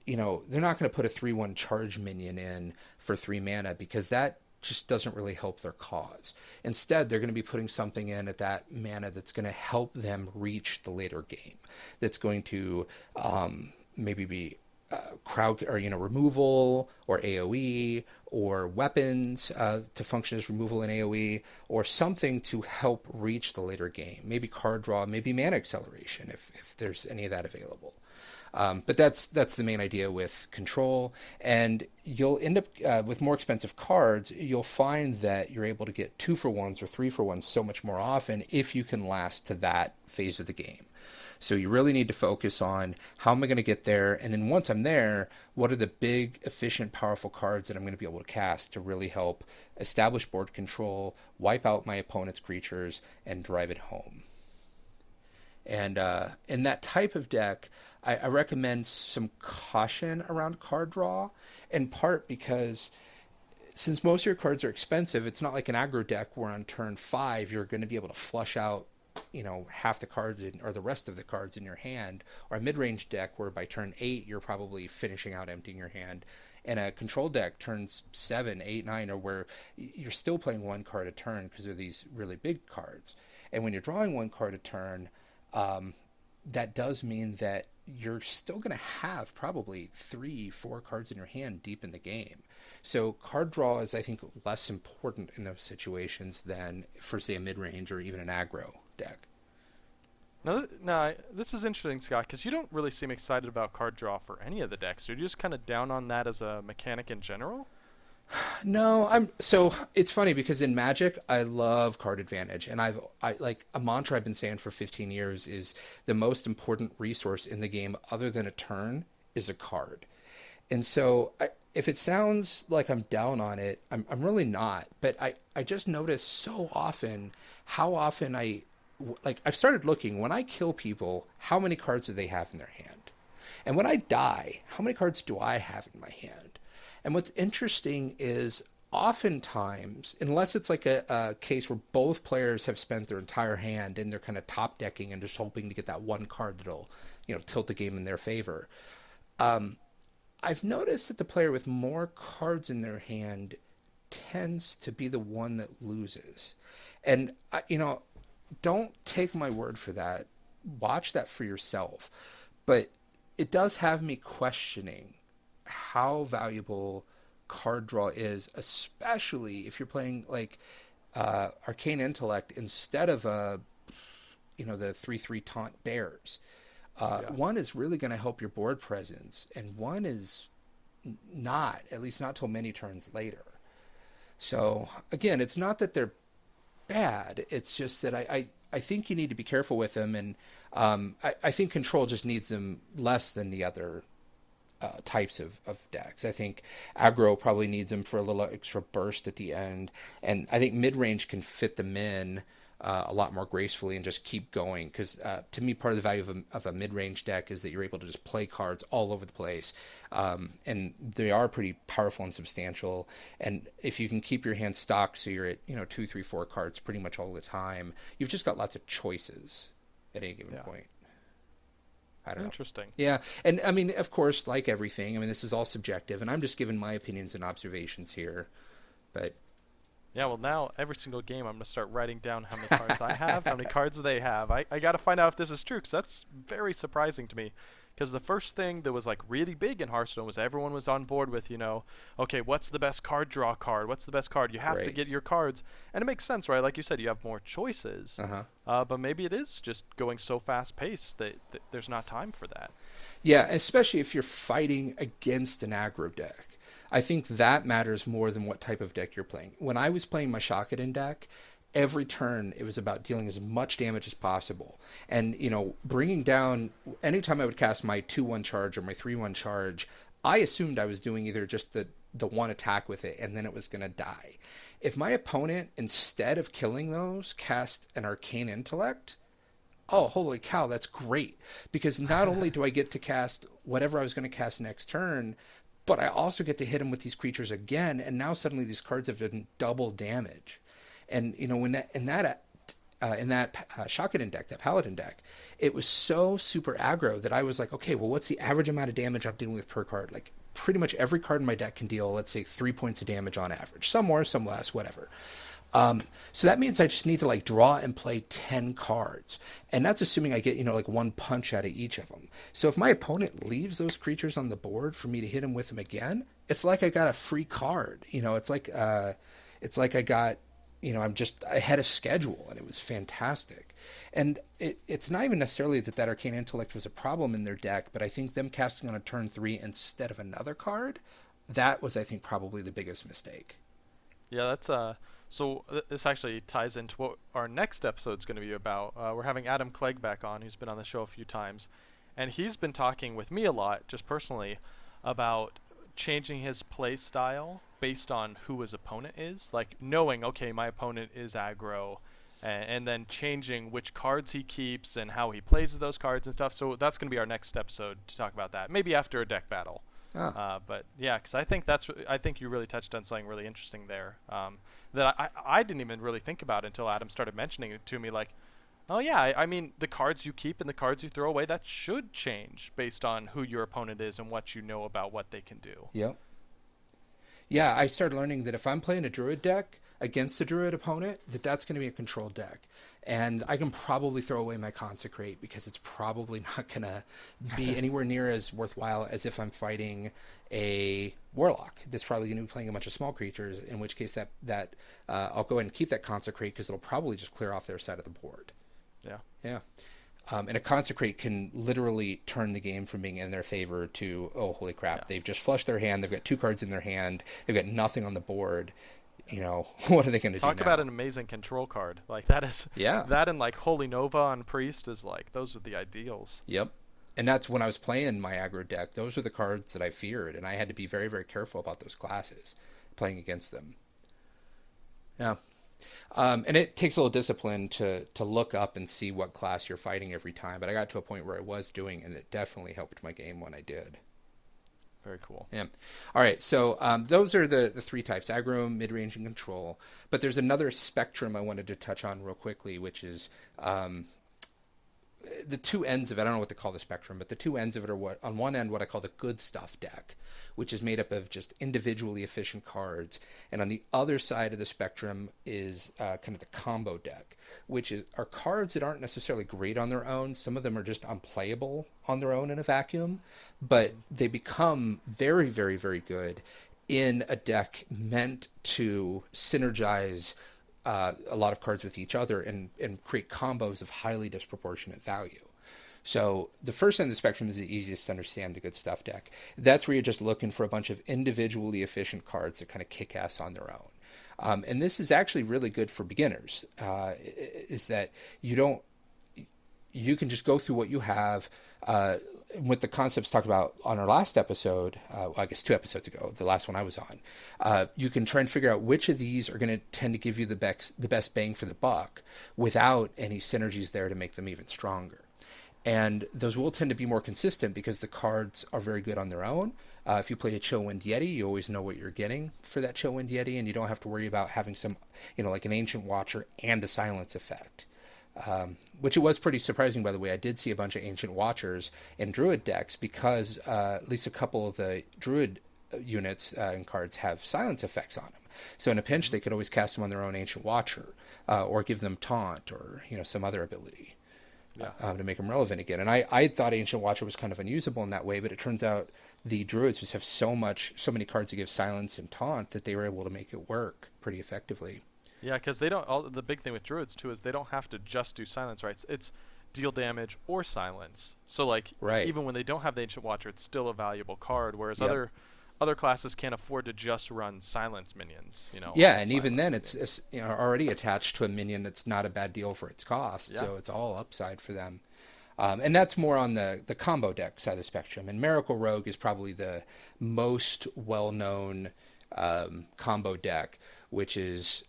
they're not going to put a 3/1 charge minion in for 3 mana, because that just doesn't really help their cause. Instead, they're going to be putting something in at that mana that's going to help them reach the later game. That's going to maybe be crowd or removal or AoE or weapons to function as removal in AoE, or something to help reach the later game. Maybe card draw, maybe mana acceleration if there's any of that available. But that's the main idea with control, and you'll end up with more expensive cards. You'll find that you're able to get 2-for-1s or 3-for-1s so much more often if you can last to that phase of the game. So you really need to focus on, how am I going to get there? And then once I'm there, what are the big, efficient, powerful cards that I'm going to be able to cast to really help establish board control, wipe out my opponent's creatures, and drive it home? And in that type of deck, I recommend some caution around card draw, in part because since most of your cards are expensive, it's not like an aggro deck where on turn 5 you're going to be able to flush out half the cards or the rest of the cards in your hand, or a mid-range deck where by turn 8 you're probably finishing out emptying your hand, and a control deck turns 7, 8, 9, or where you're still playing one card a turn because of these really big cards. And when you're drawing one card a turn, that does mean that you're still going to have probably 3-4 cards in your hand deep in the game. So card draw is, I think, less important in those situations than for, say, a mid-range or even an aggro deck. Now, this is interesting, Scott, because you don't really seem excited about card draw for any of the decks. Are you just kind of down on that as a mechanic in general? No, so it's funny because in Magic I love card advantage, and I like a mantra I've been saying for 15 years is the most important resource in the game other than a turn is a card. And so if it sounds like I'm down on it, I'm really not, but I just notice so often how often I've started looking, when I kill people, how many cards do they have in their hand? And when I die, how many cards do I have in my hand? And what's interesting is oftentimes, unless it's like a case where both players have spent their entire hand and they're kind of top decking and just hoping to get that one card that'll, tilt the game in their favor. I've noticed that the player with more cards in their hand tends to be the one that loses. And, don't take my word for that. Watch that for yourself. But it does have me questioning how valuable card draw is, especially if you're playing like Arcane Intellect instead of the 3/3 taunt bears. One is really going to help your board presence, and one is not, at least not till many turns later. So again, it's not that they're bad, it's just that I think you need to be careful with them, and I think control just needs them less than the other types of decks. I think aggro probably needs them for a little extra burst at the end, and I think mid-range can fit them in a lot more gracefully and just keep going, because to me part of the value of a mid-range deck is that you're able to just play cards all over the place, and they are pretty powerful and substantial, and if you can keep your hand stocked so you're at 2, 3, 4 cards pretty much all the time, you've just got lots of choices at any given point. I don't know. Interesting. Yeah. And I mean, of course, like everything, this is all subjective, and I'm just giving my opinions and observations here. But yeah, well, now every single game I'm going to start writing down how many cards I have, how many cards they have. I got to find out if this is true, because that's very surprising to me. Because the first thing that was like really big in Hearthstone was everyone was on board with, okay, what's the best card draw card? What's the best card? You have to get your cards. And it makes sense, right? Like you said, you have more choices. But maybe it is just going so fast-paced that there's not time for that. Yeah, especially if you're fighting against an aggro deck. I think that matters more than what type of deck you're playing. When I was playing my Shakaden deck, every turn it was about dealing as much damage as possible, and bringing down, anytime I would cast my 2/1 charge or my 3/1 charge, I assumed I was doing either just the one attack with it and then it was going to die. If my opponent, instead of killing those, cast an Arcane Intellect, oh, holy cow, that's great. Because not only do I get to cast whatever I was going to cast next turn, but I also get to hit him with these creatures again, and now suddenly these cards have done double damage. And when that Shotgun deck, that Paladin deck, it was so super aggro that I was like, okay, well, what's the average amount of damage I'm dealing with per card? Like, pretty much every card in my deck can deal, let's say, 3 points of damage on average. Some more, some less, whatever. So that means I just need to like draw and play 10 cards. And that's assuming I get, like one punch out of each of them. So if my opponent leaves those creatures on the board for me to hit him with them again, it's like I got a free card. It's like I got, I'm just ahead of schedule, and it was fantastic. And it's not even necessarily that Arcane Intellect was a problem in their deck, but I think them casting on a turn 3 instead of another card, that was, I think, probably the biggest mistake. Yeah, that's so this actually ties into what our next episode is going to be about. We're having Adam Clegg back on, who's been on the show a few times, and he's been talking with me a lot, just personally, about changing his play style based on who his opponent is, like knowing, okay, my opponent is aggro, and then changing which cards he keeps and how he plays those cards and stuff. So that's going to be our next episode to talk about that, maybe after a deck battle. Oh. But yeah, because I think you really touched on something really interesting there, that I didn't even really think about until Adam started mentioning it to me. Like, oh yeah, I mean, the cards you keep and the cards you throw away, that should change based on who your opponent is and what you know about what they can do. Yep. Yeah, I started learning that if I'm playing a Druid deck against a Druid opponent, that's going to be a controlled deck. And I can probably throw away my Consecrate because it's probably not going to be anywhere near as worthwhile as if I'm fighting a Warlock that's probably going to be playing a bunch of small creatures, in which case that I'll go ahead and keep that Consecrate because it'll probably just clear off their side of the board. Yeah. Yeah. And a Consecrate can literally turn the game from being in their favor to, oh, holy crap, they've just flushed their hand, they've got 2 cards in their hand, they've got nothing on the board. What are they going to do now? Talk about an amazing control card. Like, that is... Yeah. That and, like, Holy Nova on Priest is, like, those are the ideals. Yep. And that's when I was playing my aggro deck. Those are the cards that I feared, and I had to be very, very careful about those classes, playing against them. Yeah. And it takes a little discipline to look up and see what class you're fighting every time, but I got to a point where I was doing, and it definitely helped my game when I did. Very cool. Yeah. All right. So those are the 3 types: aggro, mid-range, and control. But there's another spectrum I wanted to touch on real quickly, which is the 2 ends of it. I don't know what to call the spectrum, but the 2 ends of it are on one end, what I call the good stuff deck, which is made up of just individually efficient cards. And on the other side of the spectrum is kind of the combo deck, which are cards that aren't necessarily great on their own. Some of them are just unplayable on their own in a vacuum, but they become very, very, very good in a deck meant to synergize a lot of cards with each other and create combos of highly disproportionate value. So the first end of the spectrum is the easiest to understand, the good stuff deck. That's where you're just looking for a bunch of individually efficient cards that kind of kick ass on their own. And this is actually really good for beginners, is that you can just go through what you have, with the concepts talked about on our last episode, I guess 2 episodes ago, the last one I was on. You can try and figure out which of these are going to tend to give you the best bang for the buck without any synergies there to make them even stronger. And those will tend to be more consistent because the cards are very good on their own. If you play a Chillwind Yeti, you always know what you're getting for that Chillwind Yeti, and you don't have to worry about having some, like an Ancient Watcher and a silence effect. Which it was pretty surprising, by the way. I did see a bunch of Ancient Watchers in Druid decks because at least a couple of the Druid units and cards have silence effects on them. So in a pinch, they could always cast them on their own Ancient Watcher, or give them Taunt, or some other ability. To make them relevant again. And I thought Ancient Watcher was kind of unusable in that way, but it turns out the Druids just have so many cards that give silence and taunt that they were able to make it work pretty effectively. Yeah, because they don't. The big thing with Druids too is they don't have to just do silence, right? It's deal damage or silence. So even when they don't have the Ancient Watcher, it's still a valuable card. Whereas other classes can't afford to just run silence minions. Yeah, and even then, it's already attached to a minion that's not a bad deal for its cost. Yeah. So it's all upside for them. And that's more on the combo deck side of the spectrum. And Miracle Rogue is probably the most well-known combo deck, which is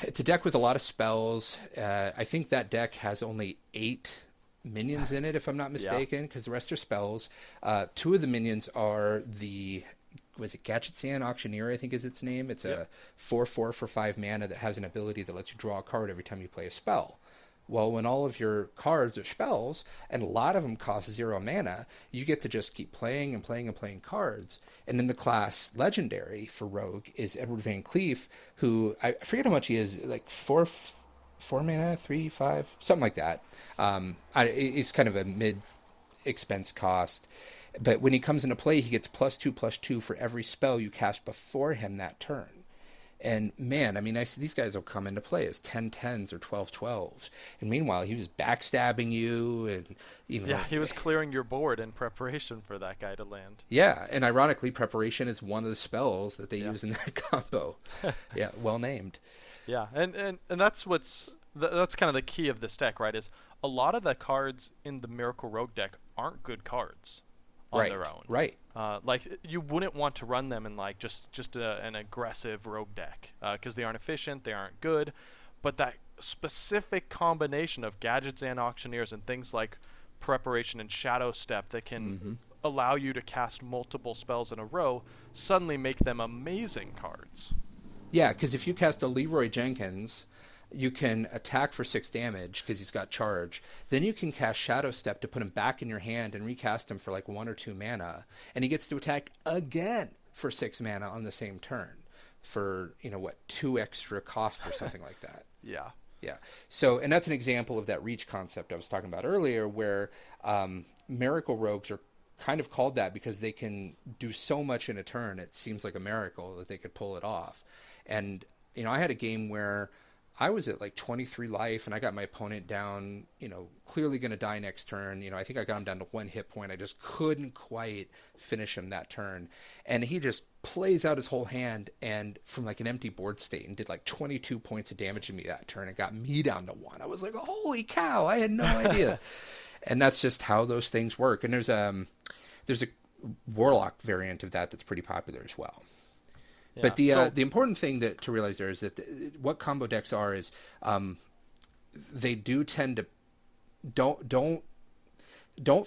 It's a deck with a lot of spells. I think that deck has only 8 minions in it, if I'm not mistaken, because the rest are spells. 2 of the minions are was it Gadgetsian Auctioneer, I think is its name. It's a 4/4 for 5 mana that has an ability that lets you draw a card every time you play a spell. Well, when all of your cards are spells, and a lot of them cost 0 mana, you get to just keep playing and playing and playing cards. And then the class legendary for Rogue is Edward Van Cleef, who, I forget how much he is, like 4 mana, 3, 5, something like that. He's kind of a mid-expense cost. But when he comes into play, he gets +2/+2 for every spell you cast before him that turn. And man, I mean, I see these guys will come into play as 10/10s or 12/12s. And meanwhile, he was backstabbing you, and he was clearing your board in preparation for that guy to land. Yeah, and ironically, preparation is one of the spells that they use in that combo. Yeah, well named. Yeah, and that's that's kind of the key of this deck, right? Is a lot of the cards in the Miracle Rogue deck aren't good cards on their own. Right. Like you wouldn't want to run them in like just an aggressive rogue deck because they aren't efficient, they aren't good. But that specific combination of gadgets and auctioneers and things like preparation and shadow step that can allow you to cast multiple spells in a row suddenly make them amazing cards. Yeah, because if you cast a Leroy Jenkins, you can attack for 6 damage because he's got charge. Then you can cast Shadow Step to put him back in your hand and recast him for like 1 or 2 mana. And he gets to attack again for 6 mana on the same turn for, 2 extra cost or something like that. Yeah. Yeah. So, and that's an example of that reach concept I was talking about earlier, where Miracle Rogues are kind of called that because they can do so much in a turn. It seems like a miracle that they could pull it off. And, I had a game where I was at like 23 life and I got my opponent down, clearly going to die next turn. I think I got him down to 1 hit point. I just couldn't quite finish him that turn. And he just plays out his whole hand and from like an empty board state and did like 22 points of damage to me that turn and got me down to 1. I was like, holy cow, I had no idea. And that's just how those things work. And there's a Warlock variant of that's pretty popular as well. Yeah. But the important thing to realize there is that what combo decks are is they do tend to don't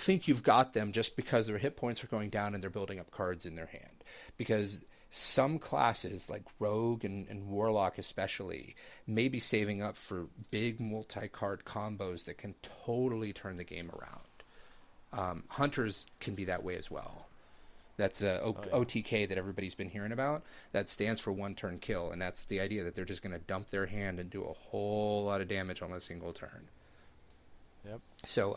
think you've got them just because their hit points are going down and they're building up cards in their hand. Because some classes like Rogue and Warlock especially may be saving up for big multi-card combos that can totally turn the game around. Hunters can be that way as well. That's the OTK that everybody's been hearing about. That stands for 1 turn kill, and that's the idea that they're just going to dump their hand and do a whole lot of damage on a single turn. Yep. So,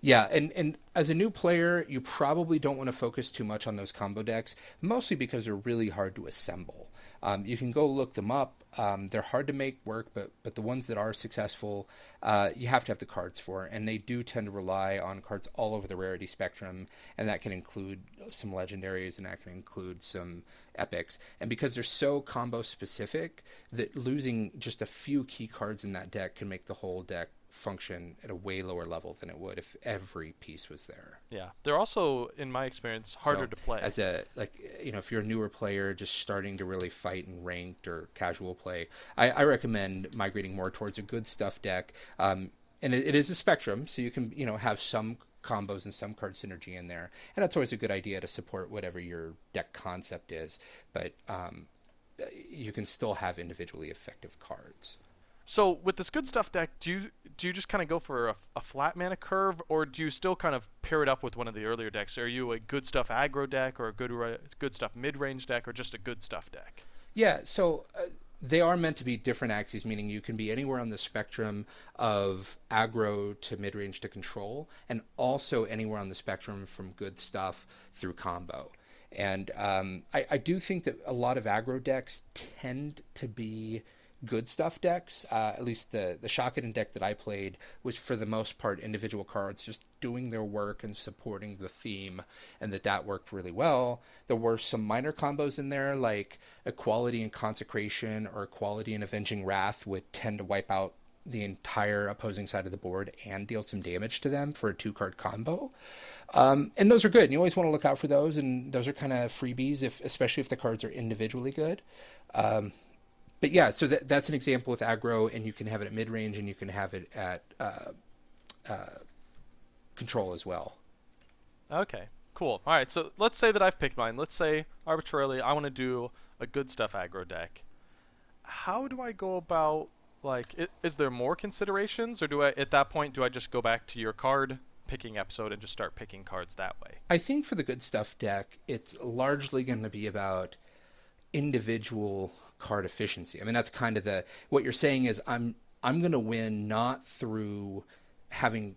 yeah, and as a new player, you probably don't want to focus too much on those combo decks, mostly because they're really hard to assemble. You can go look them up. They're hard to make work, but the ones that are successful, you have to have the cards for, and they do tend to rely on cards all over the rarity spectrum, and that can include some legendaries, and that can include some epics. And because they're so combo specific, that losing just a few key cards in that deck can make the whole deck function at a way lower level than it would if every piece was there. Yeah, they're also, in my experience, harder to play. As if you're a newer player just starting to really fight in ranked or casual play, I recommend migrating more towards a good stuff deck. And it is a spectrum, so you can have some combos and some card synergy in there, and that's always a good idea to support whatever your deck concept is. But you can still have individually effective cards. So with this good stuff deck, do you just kind of go for a flat mana curve, or do you still kind of pair it up with one of the earlier decks? Are you a good stuff aggro deck, or a good stuff mid-range deck, or just a good stuff deck? Yeah, so they are meant to be different axes, meaning you can be anywhere on the spectrum of aggro to mid-range to control, and also anywhere on the spectrum from good stuff through combo. And I do think that a lot of aggro decks tend to be good stuff decks. At least the Shakaden deck that I played was for the most part individual cards just doing their work and supporting the theme, and that worked really well. There were some minor combos in there like Equality and Consecration or Equality and Avenging Wrath would tend to wipe out the entire opposing side of the board and deal some damage to them for a 2-card combo. And those are good, and you always want to look out for those, and those are kind of freebies, especially if the cards are individually good. But yeah, so that's an example with aggro, and you can have it at mid-range, and you can have it at control as well. Okay, cool. All right, so let's say that I've picked mine. Let's say arbitrarily I want to do a good stuff aggro deck. How do I go about, like, is there more considerations, or do I, at that point, do I just go back to your card picking episode and just start picking cards that way? I think for the good stuff deck, it's largely going to be about individual card efficiency. I mean, that's kind of what you're saying is I'm going to win not through having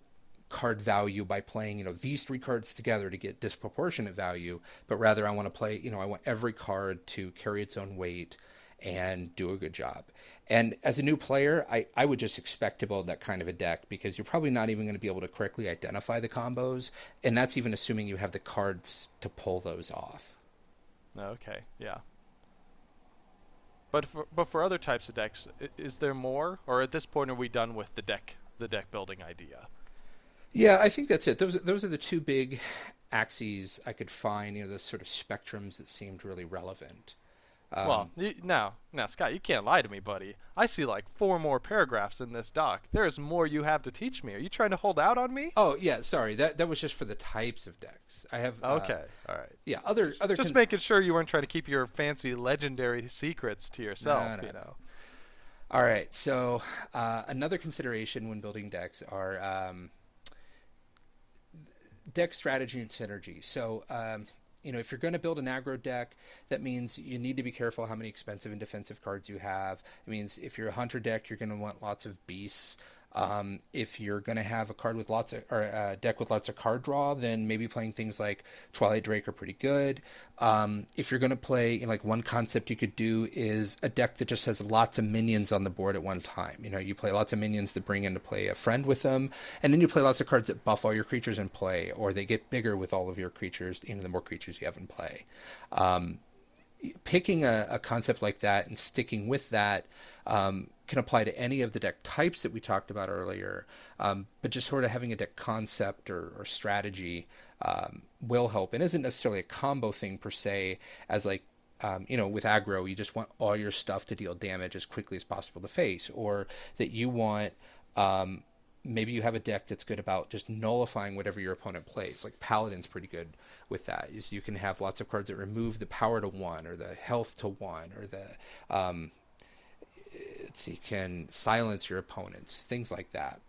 card value by playing, these three cards together to get disproportionate value, but rather I want to play, I want every card to carry its own weight and do a good job. And as a new player, I would just expect to build that kind of a deck, because you're probably not even going to be able to correctly identify the combos, and that's even assuming you have the cards to pull those off. Okay, yeah. But for other types of decks, is there more, or at this point are we done with the deck building idea? Yeah, I think that's it. Those are the two big axes I could find, the sort of spectrums that seemed really relevant. Well, now, Scott, you can't lie to me, buddy. I see like 4 more paragraphs in this doc. There's more you have to teach me. Are you trying to hold out on me? Oh, yeah, sorry. That was just for the types of decks. I have okay, all right. Yeah, other just making sure you weren't trying to keep your fancy legendary secrets to yourself, No. All right. So, another consideration when building decks are deck strategy and synergy. So, if you're going to build an aggro deck, that means you need to be careful how many expensive and defensive cards you have. It means if you're a hunter deck, you're going to want lots of beasts. If you're going to have a deck with lots of card draw, then maybe playing things like Twilight Drake are pretty good. If you're going to play, one concept you could do is a deck that just has lots of minions on the board at one time. You play lots of minions that bring into play a friend with them, and then you play lots of cards that buff all your creatures in play, or they get bigger with all of your creatures, the more creatures you have in play. Picking a concept like that and sticking with that can apply to any of the deck types that we talked about earlier, but just sort of having a deck concept or strategy will help, and isn't necessarily a combo thing per se, as with aggro, you just want all your stuff to deal damage as quickly as possible to face, or that you want maybe you have a deck that's good about just nullifying whatever your opponent plays. Like Paladin's pretty good with that. Is you can have lots of cards that remove the power to 1 or the health to 1 or the can silence your opponents, things like that.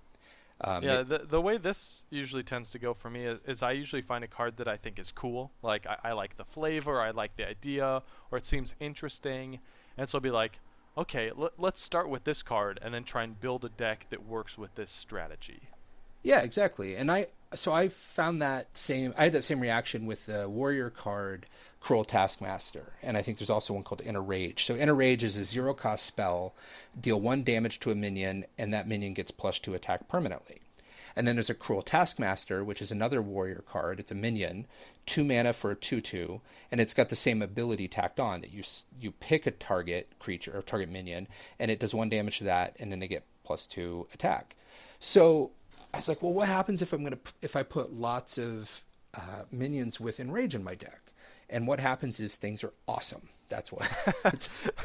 The way this usually tends to go for me is I usually find a card that I think is cool. Like I like the flavor, I like the idea, or it seems interesting, and so I'll be like, okay, let's start with this card and then try and build a deck that works with this strategy. Yeah, exactly. And I found I had that same reaction with the warrior card, Cruel Taskmaster. And I think there's also one called Inner Rage. So Inner Rage is a 0-cost spell, deal 1 damage to a minion, and that minion gets +2 attack permanently. And then there's a Cruel Taskmaster, which is another warrior card. It's a minion, 2 mana for a 2/2, and it's got the same ability tacked on, that you pick a target creature or target minion, and it does 1 damage to that, and then they get +2 attack. So I was like, well, what happens if I put lots of minions with Enrage in my deck? And what happens is things are awesome. That's what.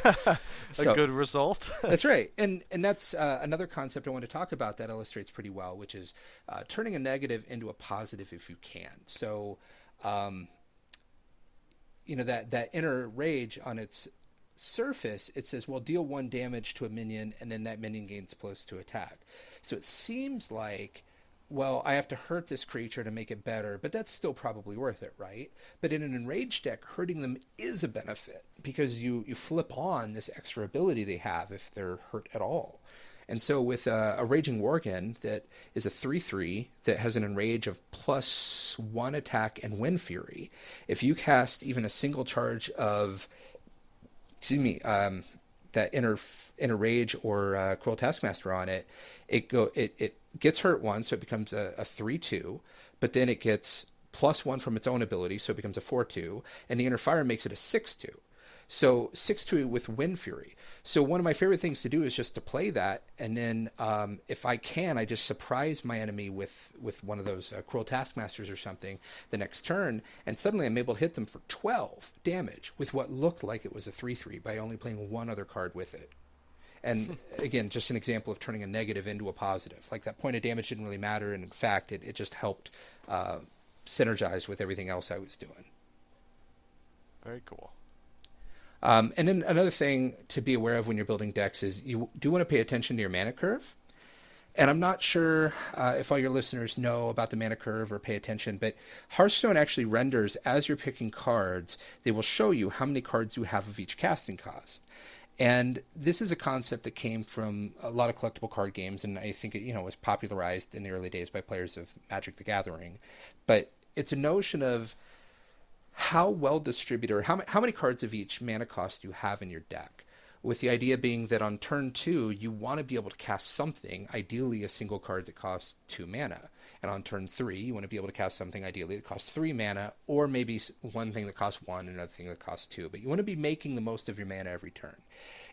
A good result. That's right. And that's another concept I want to talk about that illustrates pretty well, which is turning a negative into a positive if you can. So, that Inner Rage on its surface, it says, well, deal 1 damage to a minion, and then that minion gains +2 attack. So it seems like, well, I have to hurt this creature to make it better, but that's still probably worth it, right? But in an Enraged deck, hurting them is a benefit, because you flip on this extra ability they have if they're hurt at all. And so with a Raging Worgen that is a 3/3 that has an Enrage of +1 attack and Wind Fury, if you cast even a single charge of that inner Rage or Cruel Taskmaster on it, it gets hurt once, so it becomes a 3/2, but then it gets +1 from its own ability, so it becomes a 4/2, and the Inner Fire makes it a 6/2. So 6-2 with Wind Fury. So one of my favorite things to do is just to play that, and then if I can, I just surprise my enemy with one of those Cruel Taskmasters or something the next turn, and suddenly I'm able to hit them for 12 damage with what looked like it was a 3/3 by only playing one other card with it. And again, just an example of turning a negative into a positive. Like that point of damage didn't really matter, and in fact, it just helped synergize with everything else I was doing. Very cool. And then another thing to be aware of when you're building decks is you do want to pay attention to your mana curve. And I'm not sure if all your listeners know about the mana curve or pay attention, but Hearthstone actually renders, as you're picking cards, they will show you how many cards you have of each casting cost. And this is a concept that came from a lot of collectible card games, and I think it was popularized in the early days by players of Magic the Gathering. But it's a notion of how well distributed, or how many cards of each mana cost you have in your deck, with the idea being that on turn 2, you want to be able to cast something, ideally a single card that costs 2 mana. And on turn 3, you want to be able to cast something ideally that costs 3 mana, or maybe one thing that costs 1 and another thing that costs 2. But you want to be making the most of your mana every turn.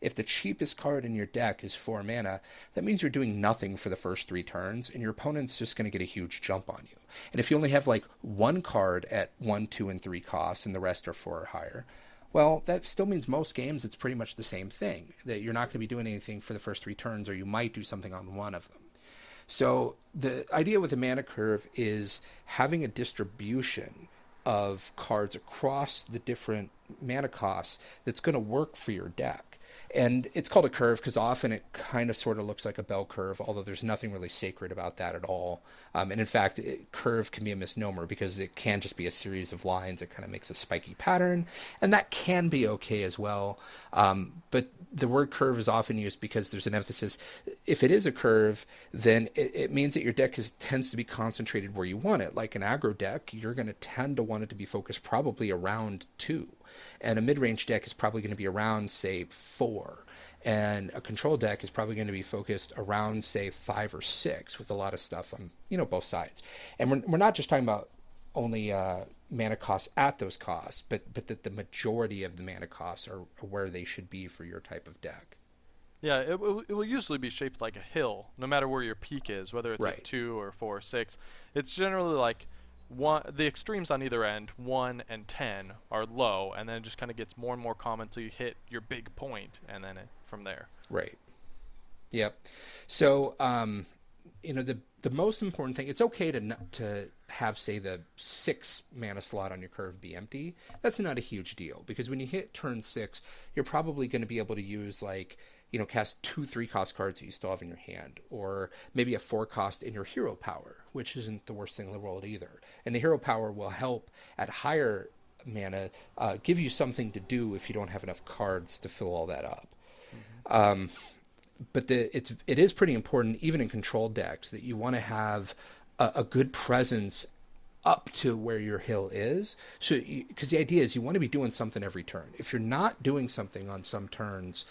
If the cheapest card in your deck is 4 mana, that means you're doing nothing for the first 3 turns, and your opponent's just going to get a huge jump on you. And if you only have like one card at 1, 2, and 3 costs, and the rest are 4 or higher, well, that still means most games it's pretty much the same thing, that you're not going to be doing anything for the first 3 turns, or you might do something on one of them. So the idea with the mana curve is having a distribution of cards across the different mana costs that's going to work for your deck. And it's called a curve because often it kind of sort of looks like a bell curve, although there's nothing really sacred about that at all. And in fact, curve can be a misnomer because it can just be a series of lines. It kind of makes a spiky pattern, and that can be okay as well. But the word curve is often used because there's an emphasis. If it is a curve, then it means that your deck tends to be concentrated where you want it. Like an aggro deck, you're going to tend to want it to be focused probably around 2. And a mid-range deck is probably going to be around, say, 4. And a control deck is probably going to be focused around, say, 5 or 6, with a lot of stuff on, both sides. And we're not just talking about only mana costs at those costs, but that the majority of the mana costs are where they should be for your type of deck. Yeah, it will usually be shaped like a hill, no matter where your peak is, whether it's Right. at 2 or 4 or 6. It's generally like the extremes on either end, 1 and 10, are low, and then it just kind of gets more and more common until you hit your big point, and then from there. Right. Yep. So, the most important thing, it's okay to have, say, the 6 mana slot on your curve be empty. That's not a huge deal, because when you hit turn 6, you're probably going to be able to use, cast 2 3-cost cards that you still have in your hand, or maybe a 4-cost in your hero power, which isn't the worst thing in the world either. And the hero power will help at higher mana give you something to do if you don't have enough cards to fill all that up. Mm-hmm. But it is pretty important, even in control decks, that you want to have a good presence up to where your hill is. So, because the idea is you want to be doing something every turn. If you're not doing something on some turns,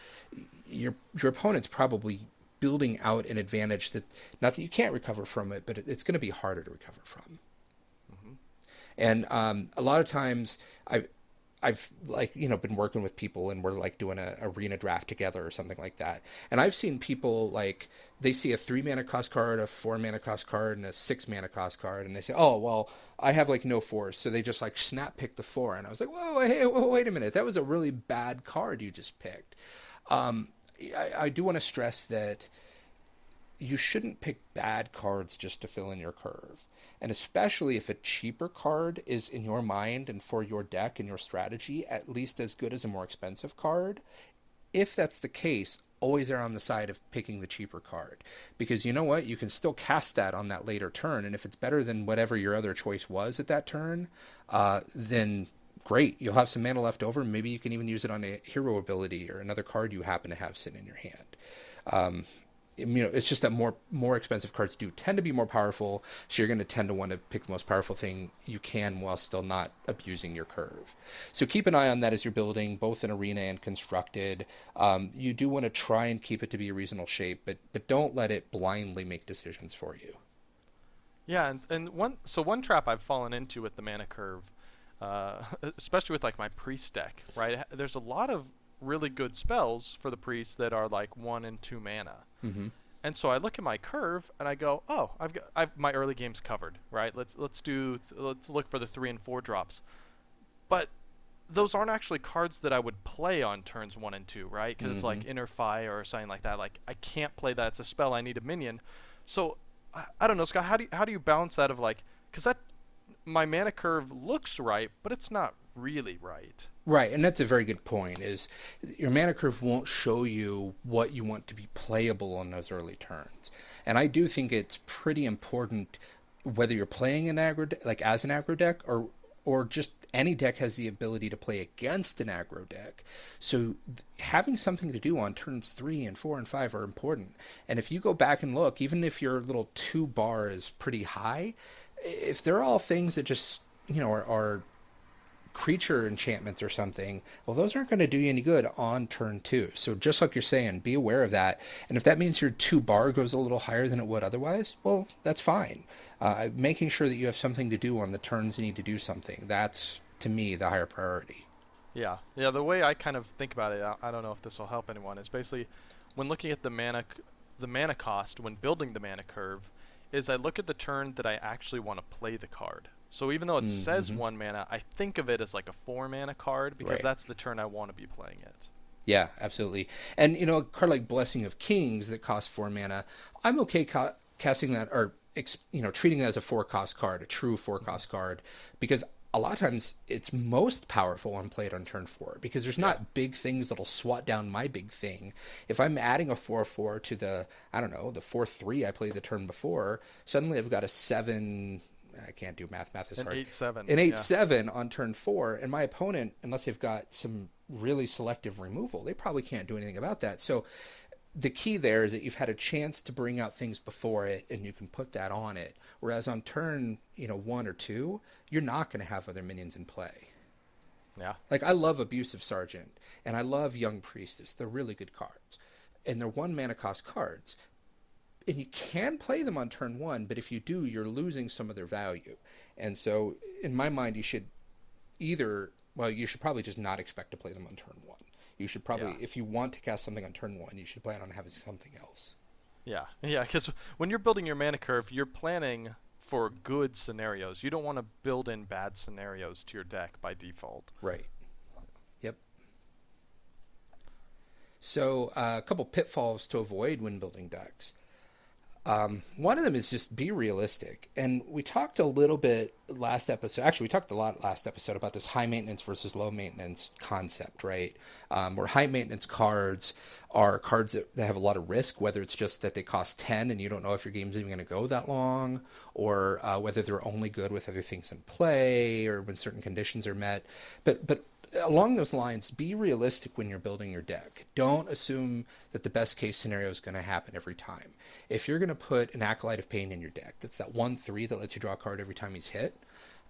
your opponent's probably building out an advantage that, not that you can't recover from it, but it's going to be harder to recover from. Mm-hmm. And a lot of times I've been working with people, and we're doing a arena draft together or something like that. And I've seen people they see a 3 mana cost card, a 4 mana cost card, and a 6 mana cost card, and they say, "Oh, well, I have no 4s," so they just snap pick the 4. And I was like, "Whoa, hey, wait a minute, that was a really bad card you just picked." I do want to stress that you shouldn't pick bad cards just to fill in your curve. And especially if a cheaper card is in your mind and for your deck and your strategy at least as good as a more expensive card, if that's the case, always err on the side of picking the cheaper card. Because you know what? You can still cast that on that later turn, and if it's better than whatever your other choice was at that turn, then great. You'll have some mana left over. Maybe you can even use it on a hero ability or another card you happen to have sitting in your hand. It's just that more expensive cards do tend to be more powerful, so you're going to tend to want to pick the most powerful thing you can while still not abusing your curve. So keep an eye on that as you're building, both in arena and constructed. You do want to try and keep it to be a reasonable shape, but don't let it blindly make decisions for you. Yeah, and one trap I've fallen into with the mana curve, especially with like my priest deck, right? There's a lot of really good spells for the priest that are like 1 and 2 mana. Mm-hmm. And so I look at my curve and I go, oh, I've my early game's covered, right? Let's look for the 3 and 4 drops. But those aren't actually cards that I would play on turns 1 and 2, right? Because it's like Inner Fire or something like that. Like I can't play that. It's a spell. I need a minion. So I don't know, Scott. How do you balance that of like, because that my mana curve looks right, but it's not really right. Right, and that's a very good point, is your mana curve won't show you what you want to be playable on those early turns. And I do think it's pretty important, whether you're playing an aggro like as an aggro deck, or just any deck has the ability to play against an aggro deck. So having something to do on turns 3 and 4 and 5 are important. And if you go back and look, even if your little 2 bar is pretty high, if they're all things that just, are creature enchantments or something, well, those aren't going to do you any good on turn 2. So just like you're saying, be aware of that. And if that means your 2 bar goes a little higher than it would otherwise, well, that's fine. Making sure that you have something to do on the turns you need to do something, that's, to me, the higher priority. Yeah. The way I kind of think about it, I don't know if this will help anyone, is basically when looking at the mana cost when building the mana curve, is I look at the turn that I actually want to play the card. So even though it says 1 mana, I think of it as like a 4 mana card, because that's the turn I want to be playing it. Yeah, absolutely. And, a card like Blessing of Kings that costs 4 mana, I'm okay casting that, or, treating that as a 4-cost card, a true 4-cost card, because a lot of times it's most powerful when played on turn 4, because there's not big things that'll swat down my big thing. If I'm adding a 4/4 to the 4/3 I played the turn before, suddenly I've got a 7. I can't do math. Math is hard. 8/7. An 8/7 on turn 4, and my opponent, unless they've got some really selective removal, they probably can't do anything about that. So the key there is that you've had a chance to bring out things before it, and you can put that on it. Whereas on turn 1 or 2, you're not going to have other minions in play. Yeah. Like, I love Abusive Sergeant, and I love Young Priestess. They're really good cards, and they're 1 mana cost cards. And you can play them on turn 1, but if you do, you're losing some of their value. And so, in my mind, you should probably just not expect to play them on turn 1. You should probably, if you want to cast something on turn 1, you should plan on having something else. Yeah, because when you're building your mana curve, you're planning for good scenarios. You don't want to build in bad scenarios to your deck by default. Right. Yep. So, a couple pitfalls to avoid when building decks. One of them is just be realistic. And we talked a little bit last episode. Actually, we talked a lot last episode about this high maintenance versus low maintenance concept, right? Where high maintenance cards are cards that have a lot of risk, whether it's just that they cost 10 and you don't know if your game's even going to go that long, or whether they're only good with other things in play or when certain conditions are met. But along those lines, be realistic when you're building your deck. Don't assume that the best case scenario is going to happen every time. If you're going to put an Acolyte of Pain in your deck, that's that 1/3 that lets you draw a card every time he's hit,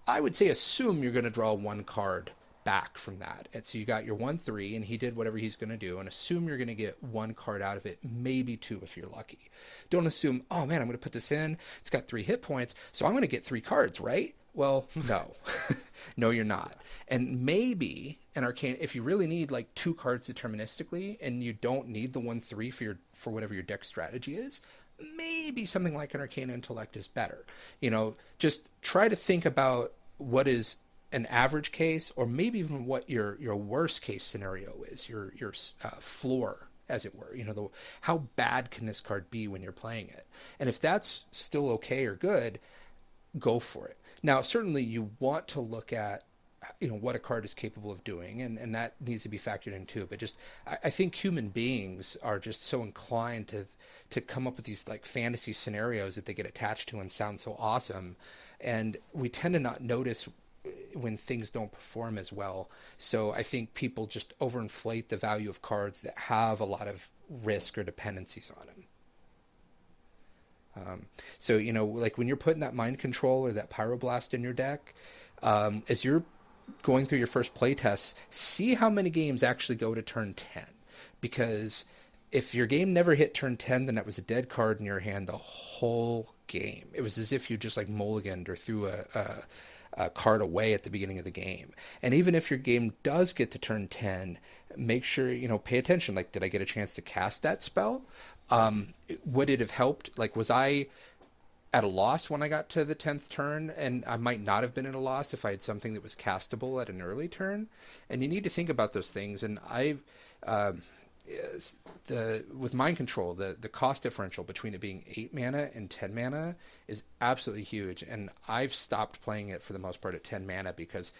I would say assume you're going to draw 1 card back from that. And so you got your 1/3 and he did whatever he's going to do, and assume you're going to get 1 card out of it, maybe 2 if you're lucky. Don't assume, oh man, I'm going to put this in, it's got 3 hit points, so I'm going to get 3 cards, right? Well, no. No, you're not. And maybe an Arcane, if you really need like 2 cards deterministically and you don't need the 1/3 for whatever your deck strategy is, maybe something like an Arcane Intellect is better. Just try to think about what is an average case, or maybe even what your worst case scenario is, your floor, as it were. How bad can this card be when you're playing it? And if that's still okay or good, go for it. Now, certainly you want to look at what a card is capable of doing, and that needs to be factored in too. But just, I think human beings are just so inclined to come up with these like fantasy scenarios that they get attached to and sound so awesome, and we tend to not notice when things don't perform as well. So I think people just overinflate the value of cards that have a lot of risk or dependencies on them. So, like when you're putting that Mind Control or that Pyroblast in your deck, as you're going through your first play tests, see how many games actually go to turn 10. Because if your game never hit turn 10, then that was a dead card in your hand the whole game. It was as if you just like mulliganed or threw a card away at the beginning of the game. And even if your game does get to turn 10, make sure, pay attention. Like, did I get a chance to cast that spell? Would it have helped? Like, was I at a loss when I got to the 10th turn? And I might not have been at a loss if I had something that was castable at an early turn. And you need to think about those things. And with mind control, the cost differential between it being 8 mana and 10 mana is absolutely huge. And I've stopped playing it for the most part at 10 mana because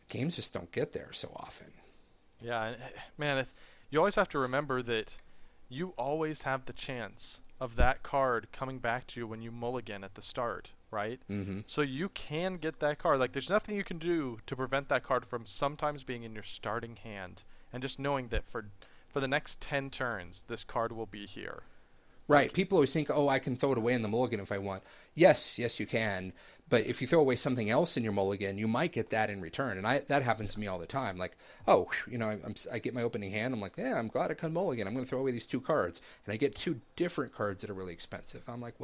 games just don't get there so often. Yeah, man, you always have to remember that you always have the chance of that card coming back to you when you mulligan at the start, right? Mm-hmm. So you can get that card. Like, there's nothing you can do to prevent that card from sometimes being in your starting hand, and just knowing that for the next 10 turns, this card will be here. Right. People always think, I can throw it away in the mulligan if I want. Yes, you can. But if you throw away something else in your mulligan, you might get that in return. And that happens to me all the time. Like, I get my opening hand. I'm like, yeah, I'm glad I can mulligan. I'm going to throw away these 2 cards. And I get 2 different cards that are really expensive. I'm like,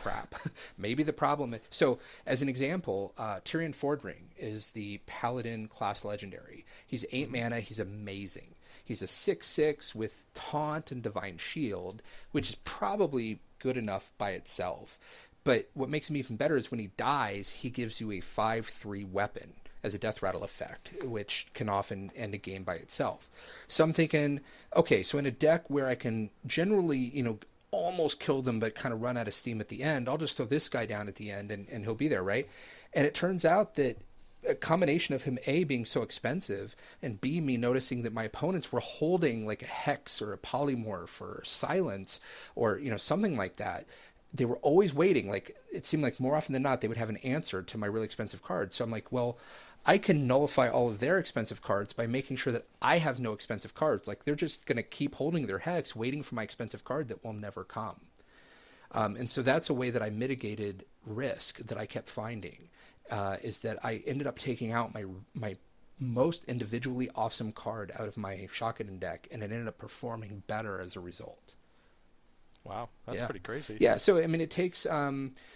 crap. Maybe the problem is... So, as an example, Tyrion Fordring is the Paladin class legendary. He's 8 mana. He's amazing. He's a 6/6 with Taunt and Divine Shield, which is probably good enough by itself. But what makes him even better is when he dies, he gives you a 5/3 weapon as a death rattle effect, which can often end a game by itself. So I'm thinking, okay, so in a deck where I can generally, almost kill them but kind of run out of steam at the end, I'll just throw this guy down at the end and he'll be there, right? And it turns out that a combination of him, A, being so expensive, and B, me noticing that my opponents were holding like a Hex or a Polymorph or Silence or, something like that. They were always waiting. Like, it seemed like more often than not, they would have an answer to my really expensive cards. So I'm like, well, I can nullify all of their expensive cards by making sure that I have no expensive cards. Like, they're just going to keep holding their Hex, waiting for my expensive card that will never come. And so that's a way that I mitigated risk that I kept finding, is that I ended up taking out my most individually awesome card out of my Shotgun deck, and it ended up performing better as a result. Wow, that's pretty crazy. Yeah, so, it takes,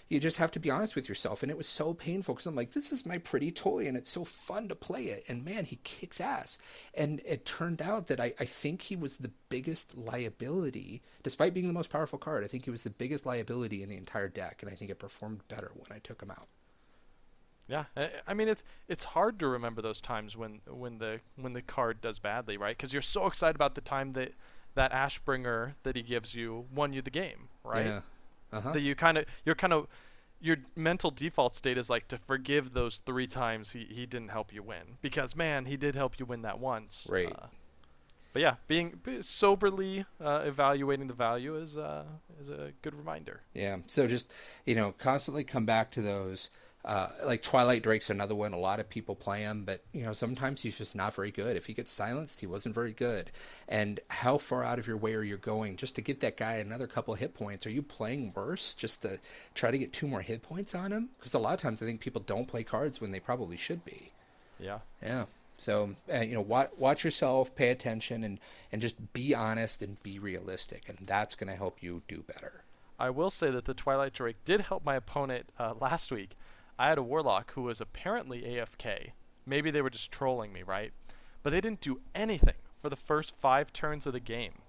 you just have to be honest with yourself, and it was so painful, because I'm like, this is my pretty toy, and it's so fun to play it, and man, he kicks ass. And it turned out that I think he was the biggest liability, despite being the most powerful card. I think he was the biggest liability in the entire deck, and I think it performed better when I took him out. Yeah, it's hard to remember those times when the card does badly, right? Because you're so excited about the time that Ashbringer that he gives you won you the game, right? Yeah. Uh-huh. That your mental default state is like to forgive those 3 times he didn't help you win, because man, he did help you win that once. Right. But yeah, being soberly evaluating the value is a good reminder. Yeah. So just constantly come back to those. Like Twilight Drake's another one. A lot of people play him, but sometimes he's just not very good. If he gets silenced, he wasn't very good. And how far out of your way are you going just to give that guy another couple of hit points? Are you playing worse just to try to get 2 more hit points on him? Because a lot of times I think people don't play cards when they probably should be. Yeah. Yeah. So watch yourself, pay attention, and just be honest and be realistic, and that's going to help you do better. I will say that the Twilight Drake did help my opponent last week. I had a Warlock who was apparently AFK. Maybe they were just trolling me, right? But they didn't do anything for the first 5 turns of the game.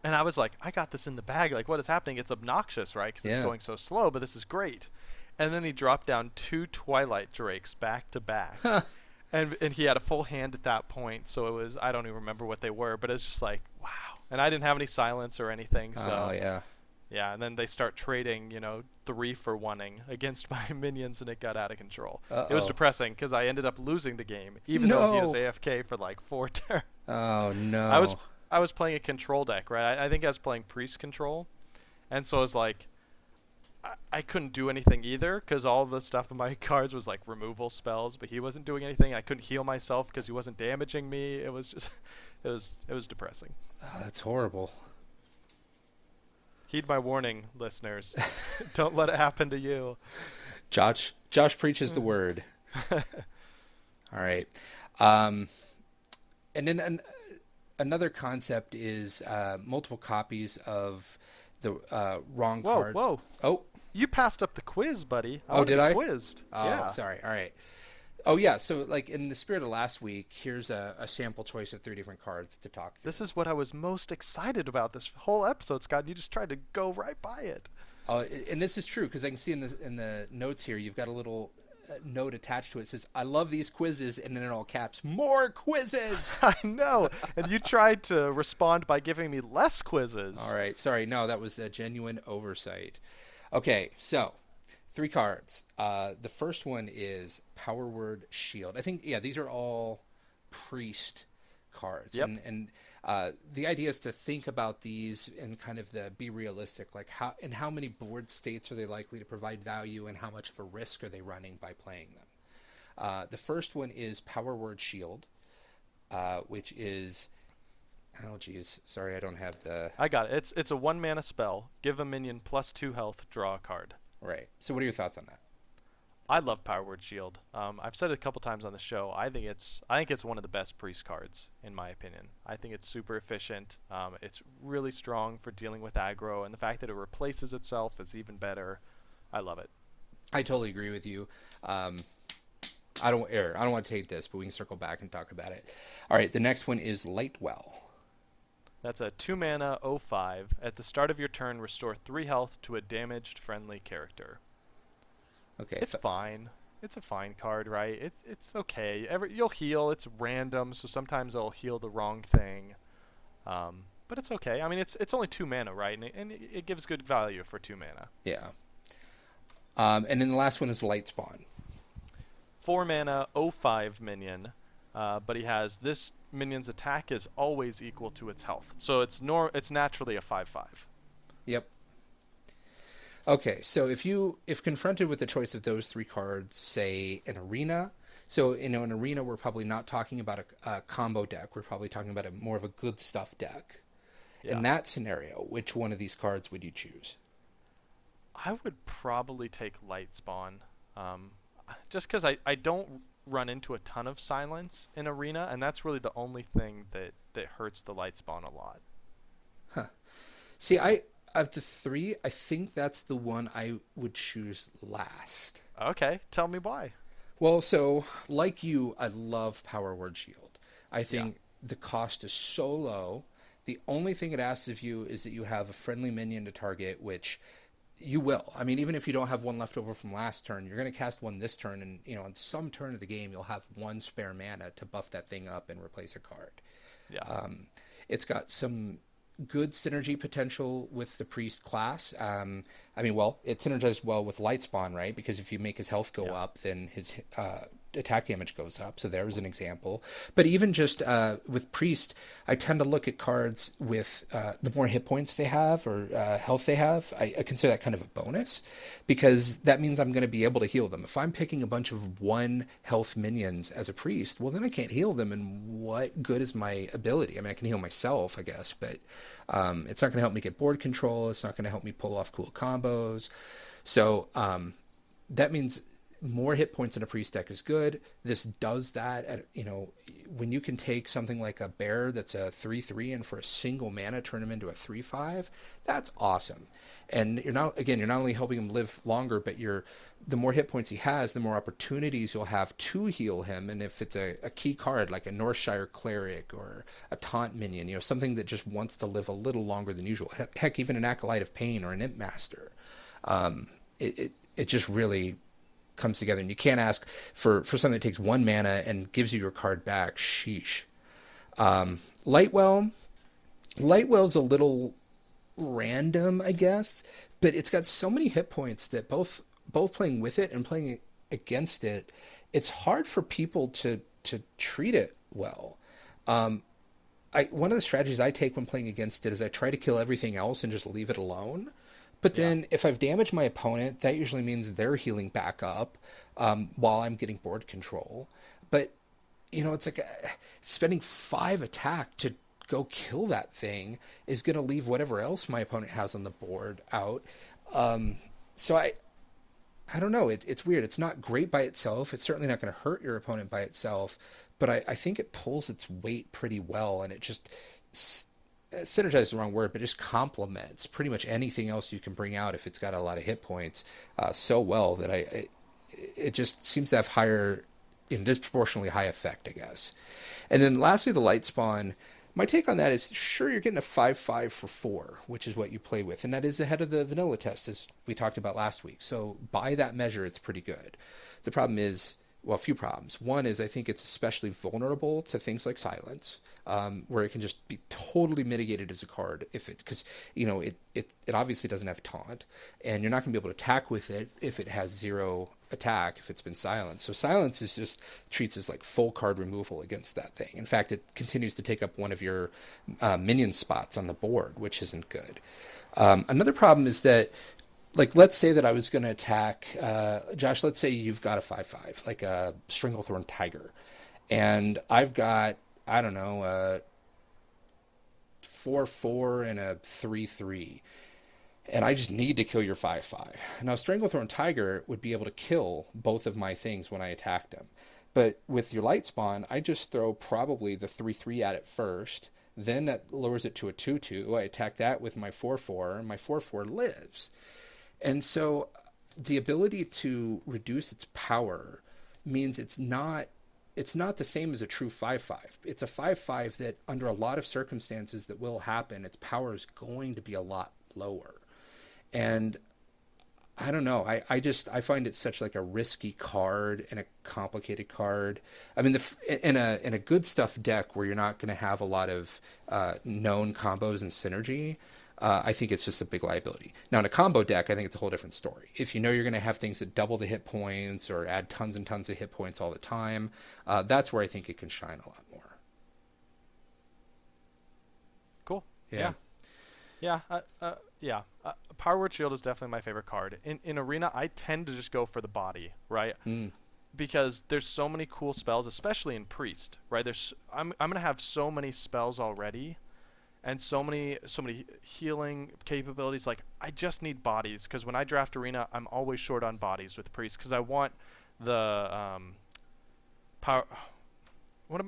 And I was like, I got this in the bag. Like, what is happening? It's obnoxious, right? Because it's going so slow, but this is great. And then he dropped down 2 Twilight Drakes back to back. And he had a full hand at that point, so it was, I don't even remember what they were, but it's just like, wow. And I didn't have any silence or anything, so... Oh, yeah. Yeah, and then they start trading, 3 for 1-ing against my minions, and it got out of control. It was depressing, because I ended up losing the game, even though he was AFK for like 4 turns. Oh, no. I was playing a control deck, right? I think I was playing Priest Control, and so I was like, I couldn't do anything either, because all the stuff in my cards was like removal spells, but he wasn't doing anything. I couldn't heal myself because he wasn't damaging me. It was just, it was depressing. Oh, that's horrible. Heed my warning, listeners. Don't let it happen to you. Josh preaches the word. All right. And then another concept is multiple copies of the wrong Whoa, cards. whoa. Oh, You passed up the quiz, buddy. Oh, did I? Quizzed. oh, Yeah. sorry. All right. Oh, yeah. So, like, in the spirit of last week, here's a sample choice of 3 different cards to talk through. This is what I was most excited about this whole episode, Scott. You just tried to go right by it. And this is true because I can see in the notes here, you've got a little note attached to it. It says, "I love these quizzes," and then in all caps, "More quizzes." I know. And you tried to respond by giving me less quizzes. All right. Sorry. No, that was a genuine oversight. Okay. So 3 cards. The first one is Power Word Shield. I think, these are all priest cards. Yep. And the idea is to think about these and kind of be realistic, like how many board states are they likely to provide value and how much of a risk are they running by playing them. The first one is Power Word Shield, which is, oh geez, sorry, I don't have the... I got it. It's a 1 mana spell. Give a minion +2 health, draw a card. Right. So what are your thoughts on that? I love Power Word Shield. I've said it a couple times on the show. I think it's one of the best priest cards in my opinion. I think it's super efficient. It's really strong for dealing with aggro, and the fact that it replaces itself is even better. I love it. I totally agree with you. I don't want to take this, but we can circle back and talk about it. All right. The next one is Lightwell. That's a 2 mana 0/5. At the start of your turn, restore 3 health to a damaged friendly character. Okay. It's fine. It's a fine card, right? It's okay. You'll heal. It's random, so sometimes it'll heal the wrong thing. But it's okay. I mean, it's only 2 mana, right? And it gives good value for 2 mana. Yeah. And then the last one is Lightspawn. 4 mana 0/5 minion, but he has this minion's attack is always equal to its health. So it's naturally a 5/5. Yep. Okay, so if confronted with the choice of those 3 cards, say an arena, so in an arena we're probably not talking about a combo deck. We're probably talking about more of a good stuff deck. Yeah. In that scenario, which one of these cards would you choose? I would probably take Lightspawn, just because I don't run into a ton of silence in arena, and that's really the only thing that hurts the Lightspawn a lot. Huh. See, of the 3, I think that's the one I would choose last. Okay, tell me why. Well, so like you, I love Power Word Shield. I think the cost is so low. The only thing it asks of you is that you have a friendly minion to target, which you will. I mean, even if you don't have one left over from last turn, you're going to cast one this turn, and on some turn of the game, you'll have 1 spare mana to buff that thing up and replace a card. Yeah. It's got some good synergy potential with the priest class. It synergizes well with Lightspawn, right? Because if you make his health go up, then his attack damage goes up. So there's an example. But even just with priest, I tend to look at cards with the more hit points they have or health they have. I consider that kind of a bonus because that means I'm going to be able to heal them. If I'm picking a bunch of 1 health minions as a priest, well, then I can't heal them. And what good is my ability? I mean, I can heal myself, I guess, but it's not going to help me get board control. It's not going to help me pull off cool combos. So that means more hit points in a priest deck is good. This does that. When you can take something like a bear that's a 3/3 and for a single mana turn him into a 3/5, that's awesome. And you're not only helping him live longer, but the more hit points he has, the more opportunities you'll have to heal him. And if it's a key card like a Northshire Cleric or a Taunt minion, something that just wants to live a little longer than usual, heck, even an Acolyte of Pain or an Imp Master, it just really comes together. And you can't ask for something that takes 1 mana and gives you your card back. Sheesh. Lightwell's a little random, I guess, but it's got so many hit points that both playing with it and playing against it, it's hard for people to treat it well. One of the strategies I take when playing against it is I try to kill everything else and just leave it alone. But then if I've damaged my opponent, that usually means they're healing back up while I'm getting board control. But, it's like spending 5 attack to go kill that thing is going to leave whatever else my opponent has on the board out. So I don't know. It's weird. It's not great by itself. It's certainly not going to hurt your opponent by itself, but I think it pulls its weight pretty well, and it just synergize is the wrong word, but just complements pretty much anything else you can bring out if it's got a lot of hit points so well that it just seems to have higher, disproportionately high effect, I guess. And then lastly, the light spawn. My take on that is, sure, you're getting a 5/5 for 4, which is what you play with, and that is ahead of the vanilla test, as we talked about last week. So by that measure, it's pretty good. The problem is, well, a few problems. One is I think it's especially vulnerable to things like silence, where it can just be totally mitigated as a card because it obviously doesn't have taunt, and you're not going to be able to attack with it if it has 0 attack if it's been silenced. So silence is just treats as like full card removal against that thing. In fact, it continues to take up one of your minion spots on the board, which isn't good. Another problem is that, like, let's say that I was going to attack, Josh, let's say you've got a 5/5, like a Stranglethorn Tiger, and I've got, I don't know, a 4/4 and a 3/3. And I just need to kill your 5/5. Now, Stranglethorn Tiger would be able to kill both of my things when I attacked him. But with your light spawn, I just throw probably the 3/3 at it first. Then that lowers it to a 2/2. I attack that with my 4/4, and my 4/4 lives. And so the ability to reduce its power means it's not the same as a true 5/5. It's a 5/5 that, under a lot of circumstances that will happen, its power is going to be a lot lower. And I don't know. I find it such like a risky card and a complicated card. I mean, in a good stuff deck where you're not going to have a lot of known combos and synergy, I think it's just a big liability. Now, in a combo deck, I think it's a whole different story. If you know you're going to have things that double the hit points or add tons and tons of hit points all the time, that's where I think it can shine a lot more. Cool. Yeah. Yeah. Power Word Shield is definitely my favorite card. In Arena, I tend to just go for the body, right? Because there's so many cool spells, especially in Priest, right? I'm gonna have so many spells already, and so many healing capabilities. Like, I just need bodies, because when I draft Arena, I'm always short on bodies with Priest, because I want the power.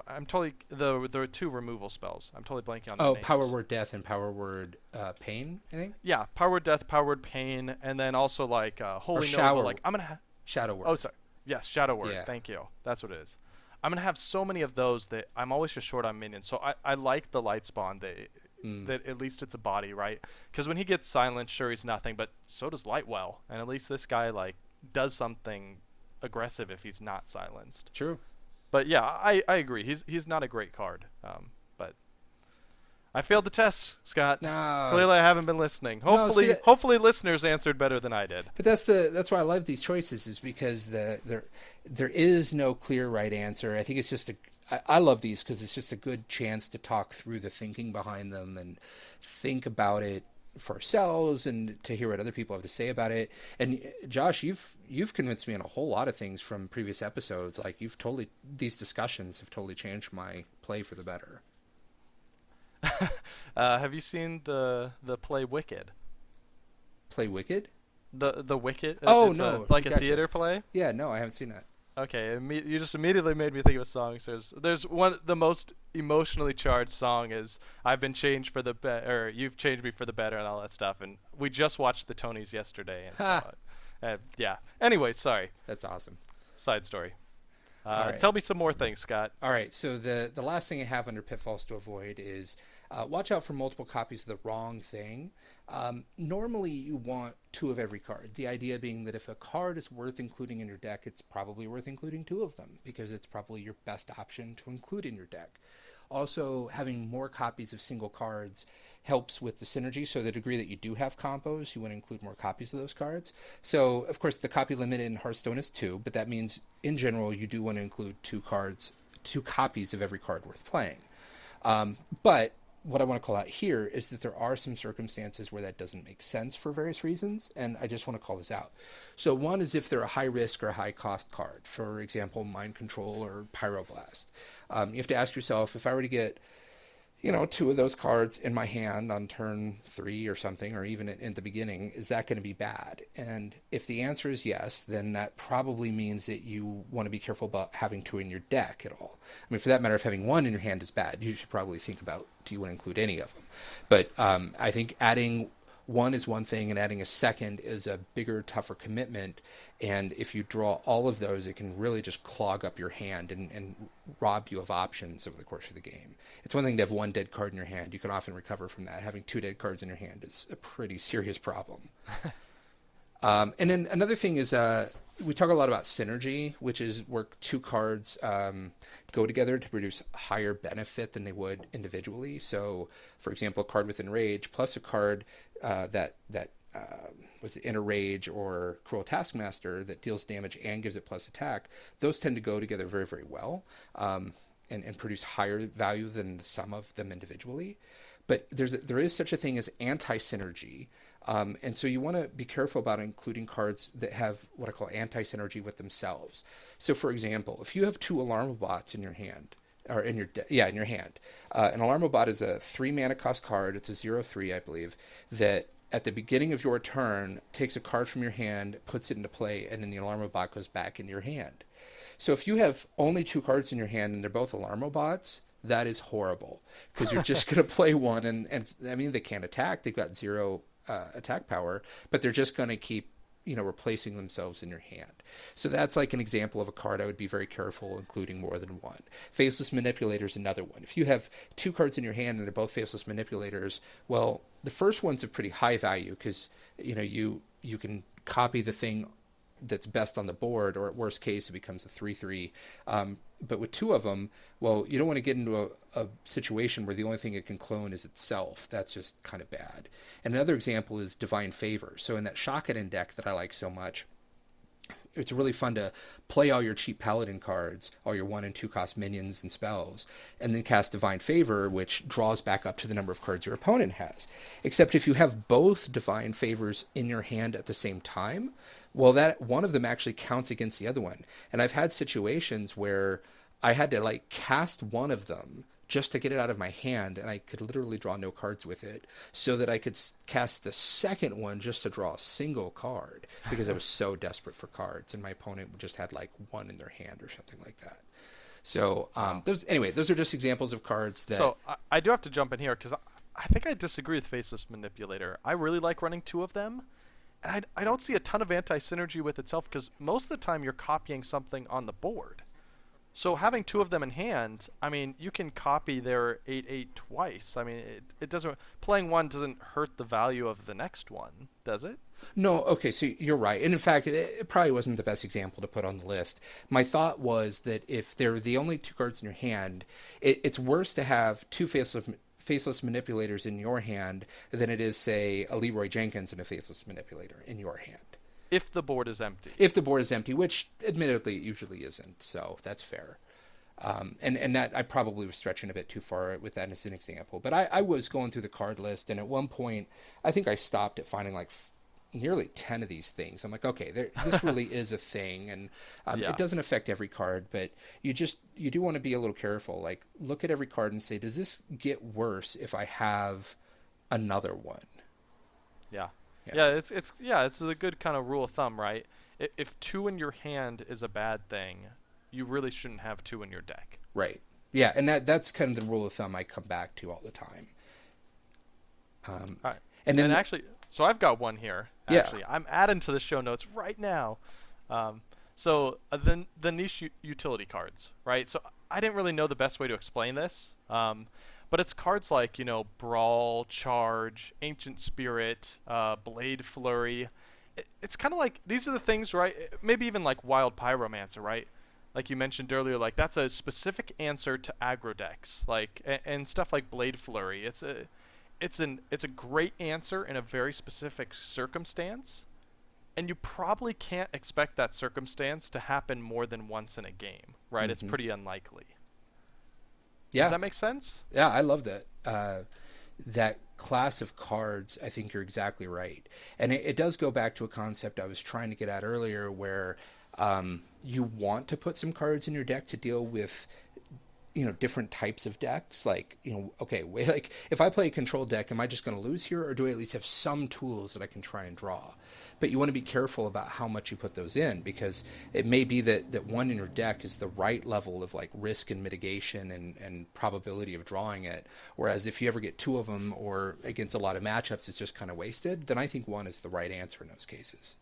I'm totally the 2 removal spells. I'm totally blanking on the names. Power Word Death and Power Word Pain, I think. Yeah, Power Word Death, Power Word Pain, and then also like Holy Nova. Like, I'm gonna Shadow Word. Oh, sorry. Yes, Shadow Word. Yeah. Thank you. That's what it is. I'm gonna have so many of those that I'm always just short on minions. So I like the light spawn that at least it's a body, right? Because when he gets silenced, sure, he's nothing, but so does Lightwell, and at least this guy like does something aggressive if he's not silenced. True. But yeah, I agree. He's not a great card. But I failed the test, Scott. No. Clearly, I haven't been listening. Hopefully, listeners answered better than I did. But that's why I love these choices, is because there is no clear right answer. I think it's just I love these because it's just a good chance to talk through the thinking behind them and think about it for ourselves and to hear what other people have to say about it. And Josh, you've convinced me on a whole lot of things from previous episodes. Like, these discussions have totally changed my play for the better. Have you seen the play Wicked? Play Wicked? The Wicked? Oh, no. Like a theater play? Yeah, no, I haven't seen that. Okay, you just immediately made me think of a song. So there's one, the most emotionally charged song is "I've been changed for the better," or "You've changed me for the better," and all that stuff. And we just watched the Tonys yesterday and saw it. Yeah. Anyway, sorry. That's awesome. Side story. Right. Tell me some more things, Scott. All right. So the last thing I have under pitfalls to avoid is watch out for multiple copies of the wrong thing. Normally, you want 2 of every card. The idea being that if a card is worth including in your deck, it's probably worth including 2 of them because it's probably your best option to include in your deck. Also, having more copies of single cards helps with the synergy. So the degree that you do have combos, you want to include more copies of those cards. So, of course, the copy limit in Hearthstone is 2, but that means, in general, you do want to include 2 copies of every card worth playing. But what I want to call out here is that there are some circumstances where that doesn't make sense for various reasons, and I just want to call this out. So one is if they're a high risk or a high cost card, for example, Mind Control or Pyroblast. You have to ask yourself, if I were to get two of those cards in my hand on turn 3 or something, or even in the beginning, is that going to be bad? And if the answer is yes, then that probably means that you want to be careful about having 2 in your deck at all. I mean, for that matter, if having 1 in your hand is bad, you should probably think about, do you want to include any of them? But I think adding 1 is one thing, and adding a second is a bigger, tougher commitment. And if you draw all of those, it can really just clog up your hand and rob you of options over the course of the game. It's one thing to have 1 dead card in your hand. You can often recover from that. Having 2 dead cards in your hand is a pretty serious problem. And then another thing is we talk a lot about synergy, which is where 2 cards go together to produce higher benefit than they would individually. So, for example, a card with Enrage plus a card that was it Inner Rage or Cruel Taskmaster that deals damage and gives it plus attack. Those tend to go together very, very well and produce higher value than the sum of them individually. But there is such a thing as anti-synergy. And so you want to be careful about including cards that have what I call anti-synergy with themselves. So, for example, if you have 2 Alarmabots in your hand, or in your hand, an Alarmabot is a 3 mana cost card. It's a 0/3, I believe, that at the beginning of your turn takes a card from your hand, puts it into play, and then the Alarmabot goes back into your hand. So if you have only 2 cards in your hand and they're both Alarmabots, that is horrible, because you're just going to play one, and I mean, they can't attack. They've got 0 attack power, but they're just going to keep replacing themselves in your hand. So that's like an example of a card I would be very careful including more than 1. Faceless Manipulator is another one. If you have 2 cards in your hand and they're both Faceless Manipulators, well, the first one's a pretty high value because you can copy the thing that's best on the board, or at worst case it becomes a 3/3. But with 2 of them, well, you don't want to get into a situation where the only thing it can clone is itself. That's just kind of bad. And another example is Divine Favor. So in that Shakaden deck that I like so much, it's really fun to play all your cheap Paladin cards, all your 1 and 2 cost minions and spells, and then cast Divine Favor, which draws back up to the number of cards your opponent has. Except if you have both Divine Favors in your hand at the same time, well, that one of them actually counts against the other one. And I've had situations where I had to cast one of them just to get it out of my hand, and I could literally draw no cards with it, so that I could cast the second one just to draw a single card, because I was so desperate for cards, and my opponent just had 1 in their hand or something like that. So those are just examples of cards that... So I do have to jump in here, because I think I disagree with Faceless Manipulator. I really like running 2 of them. And I don't see a ton of anti-synergy with itself, because most of the time you're copying something on the board. So having 2 of them in hand, I mean, you can copy their 8/8 twice. I mean, it doesn't... Playing 1 doesn't hurt the value of the next one, does it? No, okay, so you're right. And in fact, it probably wasn't the best example to put on the list. My thought was that if they're the only 2 cards in your hand, it's worse to have 2 Faceless Manipulators in your hand than it is, say, a Leroy Jenkins and a Faceless Manipulator in your hand. If the board is empty. If the board is empty, which admittedly it usually isn't, so that's fair. And that I probably was stretching a bit too far with that as an example. But I was going through the card list, and at one point, I think I stopped at finding nearly 10 of these things. I'm like, okay, this really is a thing, and it doesn't affect every card, but you do want to be a little careful. Look at every card and say, does this get worse if I have another one? Yeah. It's a good kind of rule of thumb, right? If 2 in your hand is a bad thing, you really shouldn't have 2 in your deck. Right. Yeah, and that's kind of the rule of thumb I come back to all the time. All right. And then actually, so I've got one here. Actually, yeah. I'm adding to the show notes right now. So the niche utility cards, right? So I didn't really know the best way to explain this. But it's cards like, Brawl, Charge, Ancient Spirit, Blade Flurry. It's kind of like, these are the things, right? Maybe even like Wild Pyromancer, right? Like you mentioned earlier, that's a specific answer to aggro decks, and stuff like Blade Flurry. It's a great answer in a very specific circumstance, and you probably can't expect that circumstance to happen more than once in a game, right? Mm-hmm. It's pretty unlikely. Yeah. Does that make sense? Yeah, I love that. That class of cards, I think you're exactly right. And it does go back to a concept I was trying to get at earlier, where you want to put some cards in your deck to deal with different types of decks. Like, okay, wait, like if I play a control deck, am I just going to lose here, or do I at least have some tools that I can try and draw? But you want to be careful about how much you put those in, because it may be that one in your deck is the right level of like risk and mitigation and probability of drawing it. Whereas if you ever get two of them, or against a lot of matchups, it's just kind of wasted, then I think one is the right answer in those cases.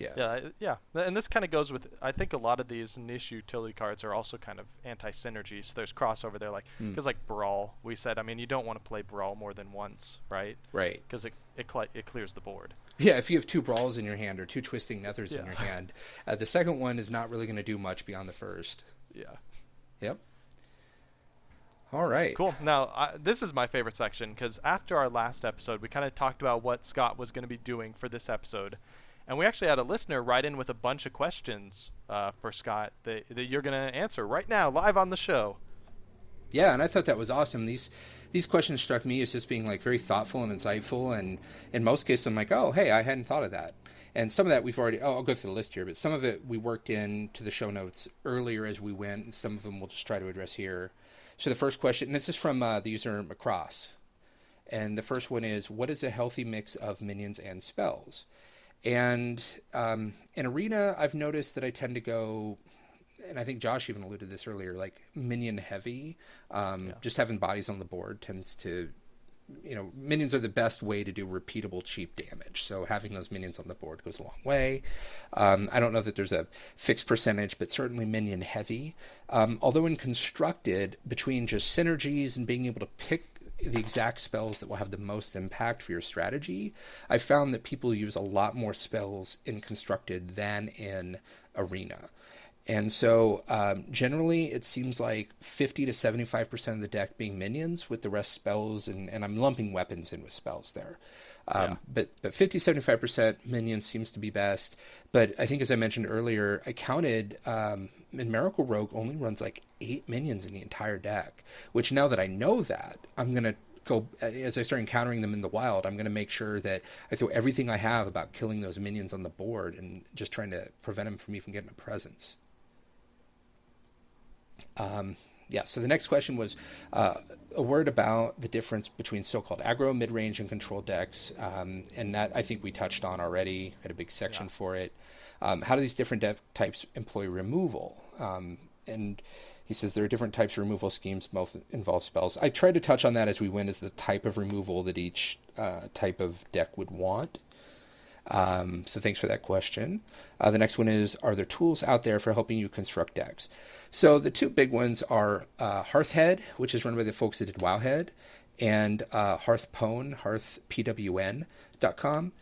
Yeah. And this kind of goes with, I think a lot of these niche utility cards are also kind of anti-synergy. So there's crossover there, like because like Brawl, we said, I mean, you don't want to play Brawl more than once, right? Right. Because it clears the board. Yeah, if you have two Brawls in your hand or two Twisting Nethers in your hand, the second one is not really going to do much beyond the first. Yeah. Yep. All right. Cool. Now, this is my favorite section, because after our last episode, we kind of talked about what Scott was going to be doing for this episode. And we actually had a listener write in with a bunch of questions for Scott that you're going to answer right now, live on the show. Yeah, and I thought that was awesome. These questions struck me as just being like very thoughtful and insightful. And in most cases, I'm like, oh, hey, I hadn't thought of that. And some of that we've already, I'll go through the list here, but some of it we worked into the show notes earlier as we went, and some of them we'll just try to address here. So the first question, and this is from the user Macross. And the first one is, what is a healthy mix of minions and spells? And in Arena, I've noticed that I tend to go, and I think Josh even alluded to this earlier, like minion heavy. Just having bodies on the board tends to, minions are the best way to do repeatable, cheap damage. So having those minions on the board goes a long way. I don't know that there's a fixed percentage, but certainly minion heavy. Although in Constructed, between just synergies and being able to pick the exact spells that will have the most impact for your strategy, I found that people use a lot more spells in Constructed than in Arena. And so generally it seems like 50 to 75% of the deck being minions with the rest spells, and I'm lumping weapons in with spells there. But 50, 75% minions seems to be best. But I think, as I mentioned earlier, I counted in Miracle Rogue only runs like 8 minions in the entire deck, which now that I know that, I'm going to go, as I start encountering them in the wild, I'm going to make sure that I throw everything I have about killing those minions on the board and just trying to prevent them from even getting a presence. So the next question was a word about the difference between so-called aggro, mid-range, and control decks, and that I think we touched on already. Had a big section for it. How do these different deck types employ removal? And he says there are different types of removal schemes, both involve spells. I tried to touch on that as we went, as the type of removal that each type of deck would want. So thanks for that question. The next one is, are there tools out there for helping you construct decks? So the two big ones are Hearthhead, which is run by the folks that did Wowhead, and Hearthpwn, hearthpwn.com.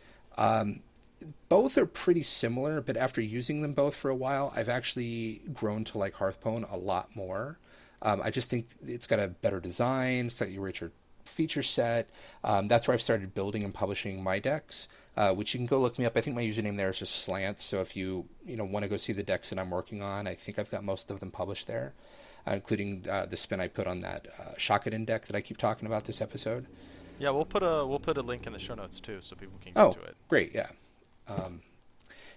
Both are pretty similar, but after using them both for a while, I've actually grown to like Hearthpwn a lot more. I just think it's got a better design, slightly richer feature set. That's where I've started building and publishing my decks, which you can go look me up. I think my username there is just Lantz. So if you want to go see the decks that I'm working on, I think I've got most of them published there, including the spin I put on that Shakaden deck that I keep talking about this episode. Yeah, we'll put a link in the show notes too, so people can get to it. Great, yeah.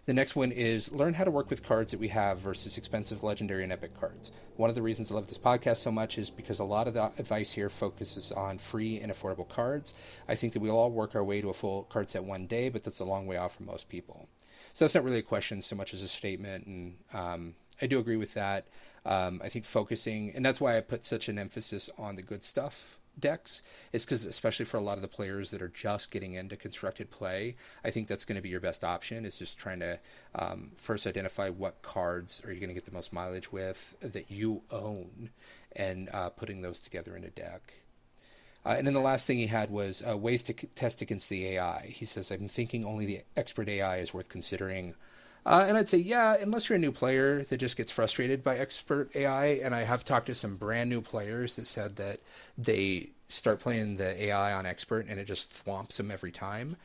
The next one is learn how to work with cards that we have versus expensive legendary and epic cards. One of the reasons I love this podcast so much is because a lot of the advice here focuses on free and affordable cards. I think that we'll all work our way to a full card set one day, but that's a long way off for most people. So that's not really a question so much as a statement, and I do agree with that. I think focusing, and that's why I put such an emphasis on the good stuff decks, is because especially for a lot of the players that are just getting into constructed play, I think that's going to be your best option, is just trying to first identify what cards are you going to get the most mileage with that you own, and putting those together in a deck. And then the last thing he had was ways to test against the AI. He says, I'm thinking only the expert AI is worth considering. And I'd say, yeah, unless you're a new player that just gets frustrated by expert AI. And I have talked to some brand new players that said that they start playing the AI on expert and it just thwomps them every time.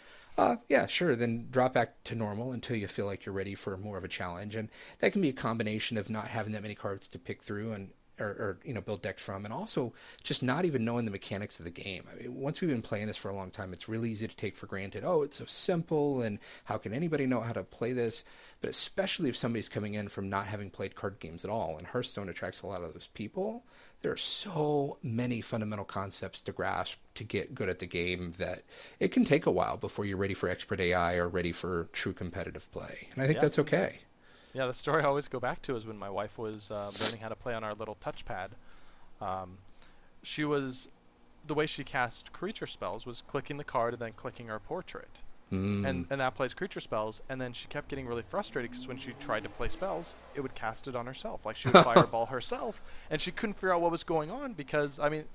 Yeah, sure. Then drop back to normal until you feel like you're ready for more of a challenge. And that can be a combination of not having that many cards to pick through, and or build decks from, and also just not even knowing the mechanics of the game. I mean, once we've been playing this for a long time, it's really easy to take for granted. Oh, it's so simple, and how can anybody know how to play this? But especially if somebody's coming in from not having played card games at all, and Hearthstone attracts a lot of those people. There are so many fundamental concepts to grasp to get good at the game that it can take a while before you're ready for expert AI or ready for true competitive play. And I think that's okay. Yeah, the story I always go back to is when my wife was learning how to play on our little touchpad. The way she cast creature spells was clicking the card and then clicking her portrait. And that plays creature spells, and then she kept getting really frustrated because when she tried to play spells, it would cast it on herself. Like, she would fireball herself, and she couldn't figure out what was going on because, I mean,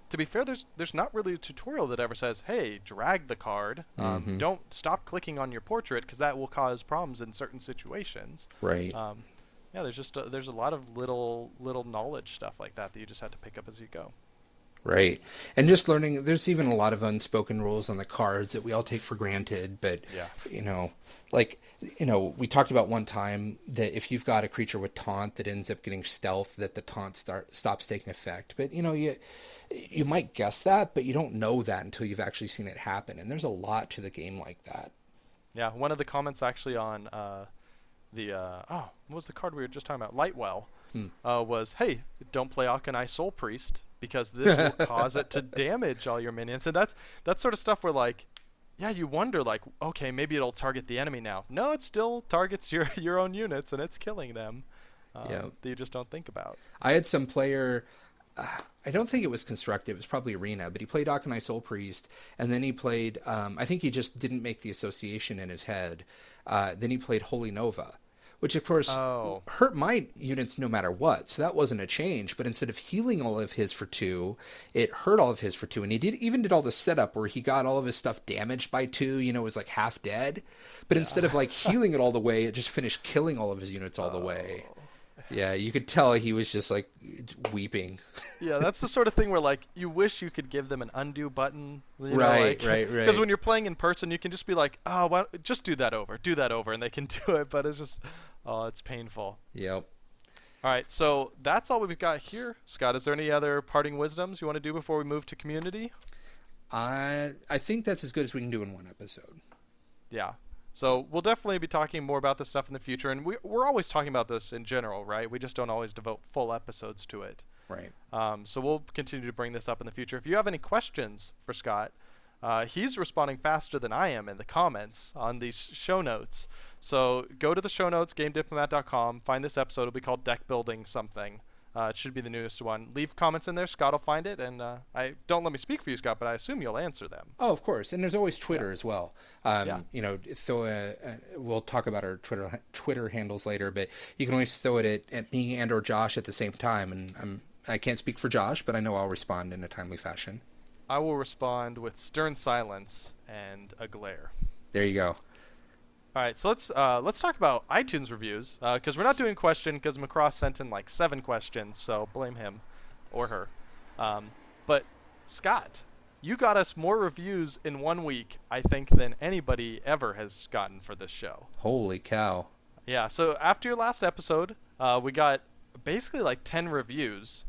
to be fair, there's not really a tutorial that ever says, hey, drag the card. Don't stop clicking on your portrait because that will cause problems in certain situations. Right. Yeah, there's a lot of little knowledge stuff like that you just have to pick up as you go. Right. And just learning, there's even a lot of unspoken rules on the cards that we all take for granted. But, we talked about one time that if you've got a creature with taunt that ends up getting stealth, that the taunt stops taking effect. But, you might guess that, but you don't know that until you've actually seen it happen. And there's a lot to the game like that. Yeah, one of the comments actually on what was the card we were just talking about? Lightwell. Was, hey, don't play Akanai Soul Priest because this will cause it to damage all your minions. And that's sort of stuff where, like, yeah, you wonder, like, okay, maybe it'll target the enemy now. No, it still targets your own units, and it's killing them. That you just don't think about. I had some player, I don't think it was Constructive, it was probably Arena, but he played Akanai Soul Priest, and then he played, I think he just didn't make the association in his head. Then he played Holy Nova, which of course hurt my units no matter what. So that wasn't a change. But instead of healing all of his for 2, it hurt all of his for 2. And he did all the setup where he got all of his stuff damaged by 2. It was like half dead. But instead of like healing it all the way, it just finished killing all of his units all the way. Yeah, you could tell he was just like weeping. Yeah, that's the sort of thing where like you wish you could give them an undo button. Right. Because when you're playing in person, you can just be like, oh, just do that over, and they can do it. But it's just, it's painful. Yep. All right, so that's all we've got here. Scott, is there any other parting wisdoms you want to do before we move to community? I think that's as good as we can do in one episode. Yeah. So we'll definitely be talking more about this stuff in the future, and we're always talking about this in general, right? We just don't always devote full episodes to it. Right. So we'll continue to bring this up in the future. If you have any questions for Scott, he's responding faster than I am in the comments on these show notes. So go to the show notes, gamediplomat.com, find this episode. It'll be called Deck Building Something. It should be the newest one. Leave comments in there. Scott will find it. And I don't let me speak for you, Scott, but I assume you'll answer them. Oh, of course. And there's always Twitter as well. We'll talk about our Twitter handles later, but you can always throw it at me and or Josh at the same time. And I can't speak for Josh, but I know I'll respond in a timely fashion. I will respond with stern silence and a glare. There you go. All right, so let's talk about iTunes reviews because we're not doing question because Macross sent in like 7 questions, so blame him or her. But Scott, you got us more reviews in 1 week, I think, than anybody ever has gotten for this show. Holy cow! Yeah, so after your last episode, we got basically like 10 reviews.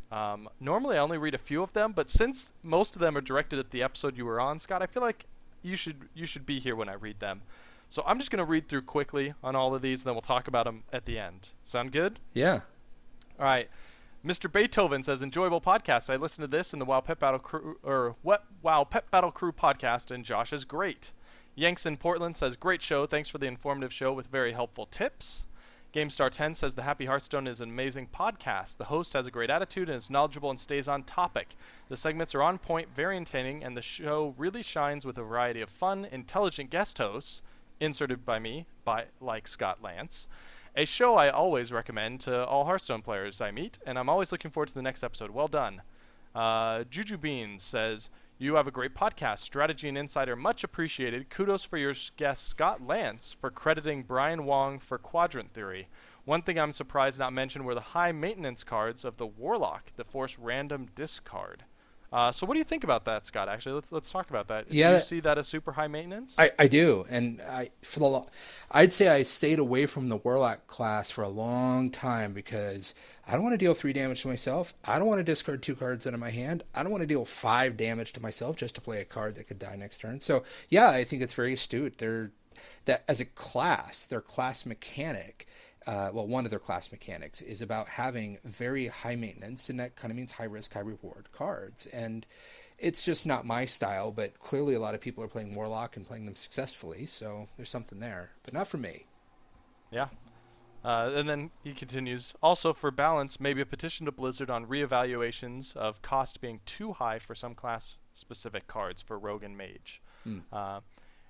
Normally, I only read a few of them, but since most of them are directed at the episode you were on, Scott, I feel like you should be here when I read them. So I'm just going to read through quickly on all of these, and then we'll talk about them at the end. Sound good? Yeah. All right. Mr. Beethoven says, enjoyable podcast. I listened to this in the WoW Pet Battle Crew podcast, and Josh is great. Yanks in Portland says, great show. Thanks for the informative show with very helpful tips. GameStar10 says, the Happy Hearthstone is an amazing podcast. The host has a great attitude and is knowledgeable and stays on topic. The segments are on point, very entertaining, and the show really shines with a variety of fun, intelligent guest hosts, inserted by me, like Scott Lantz. A show I always recommend to all Hearthstone players I meet, and I'm always looking forward to the next episode. Well done. Juju Beans says, you have a great podcast. Strategy and insight are much appreciated. Kudos for your guest, Scott Lantz, for crediting Brian Wong for Quadrant Theory. One thing I'm surprised not mentioned were the high maintenance cards of the Warlock that force random discard. So what do you think about that, Scott? Actually, let's talk about that. Yeah, do you see that as super high maintenance? I do, and I'd say I stayed away from the Warlock class for a long time because I don't want to deal 3 damage to myself. I don't want to discard 2 cards out of my hand. I don't want to deal 5 damage to myself just to play a card that could die next turn. So yeah, I think it's very astute. That as a class, their class mechanic. One of their class mechanics is about having very high maintenance, and that kind of means high risk, high reward cards. And it's just not my style, but clearly a lot of people are playing Warlock and playing them successfully, so there's something there, but not for me. Yeah. And then he continues, also for balance, maybe a petition to Blizzard on reevaluations of cost being too high for some class-specific cards for Rogue and Mage.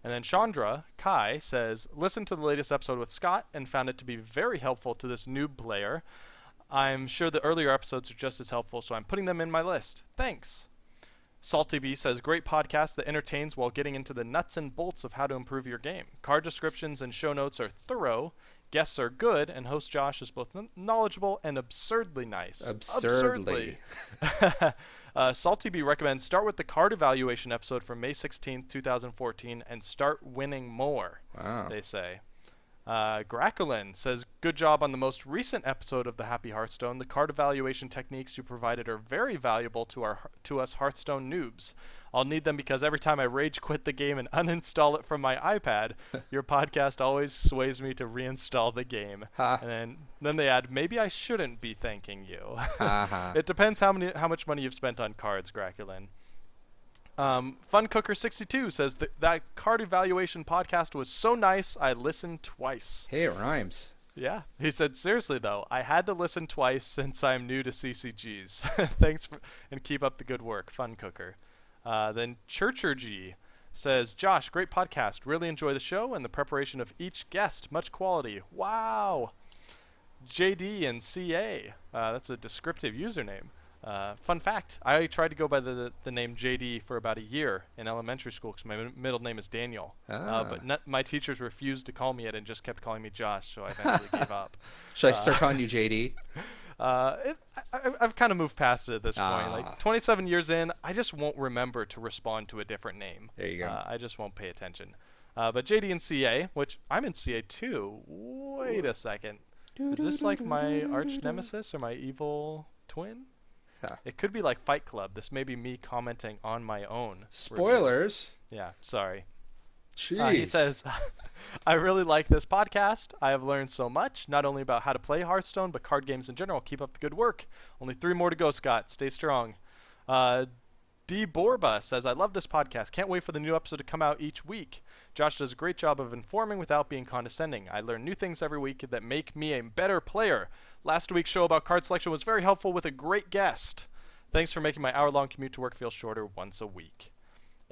And then Chandra Kai says, listen to the latest episode with Scott and found it to be very helpful to this noob player. I'm sure the earlier episodes are just as helpful, so I'm putting them in my list. Thanks. Salty B says, great podcast that entertains while getting into the nuts and bolts of how to improve your game. Card descriptions and show notes are thorough. Guests are good, and host Josh is both knowledgeable and absurdly nice. Absurdly. Salty B recommends start with the card evaluation episode from May 16th, 2014, and start winning more, they say. Graculin says, good job on the most recent episode of the Happy Hearthstone. The card evaluation techniques you provided are very valuable to us Hearthstone noobs. I'll need them because every time I rage quit the game and uninstall it from my iPad, your podcast always sways me to reinstall the game. And then they add, maybe I shouldn't be thanking you. It depends how much money you've spent on cards, Graculin. FunCooker62 says that card evaluation podcast was so nice I listened twice. Hey, it rhymes. Yeah. He said, seriously though, I had to listen twice since I'm new to CCGs. Thanks and keep up the good work, FunCooker. Then Churchergy says, Josh, great podcast. Really enjoy the show and the preparation of each guest. Much quality. Wow. JD and CA. That's a descriptive username. Fun fact, I tried to go by the name JD for about a year in elementary school because my middle name is Daniel. But my teachers refused to call me it and just kept calling me Josh, so I eventually gave up. Should I start calling you JD? I've kind of moved past it at this point. Like 27 years in, I just won't remember to respond to a different name. There you go. I just won't pay attention. But JD and CA, which I'm in CA too. Wait a second. Is this like my arch nemesis or my evil twin? It could be like Fight Club. This may be me commenting on my own. Spoilers. Review. Yeah, sorry. Jeez. He says, I really like this podcast. I have learned so much, not only about how to play Hearthstone, but card games in general. Keep up the good work. Only 3 more to go, Scott. Stay strong. D. Borba says, I love this podcast. Can't wait for the new episode to come out each week. Josh does a great job of informing without being condescending. I learn new things every week that make me a better player. Last week's show about card selection was very helpful with a great guest. Thanks for making my hour-long commute to work feel shorter once a week.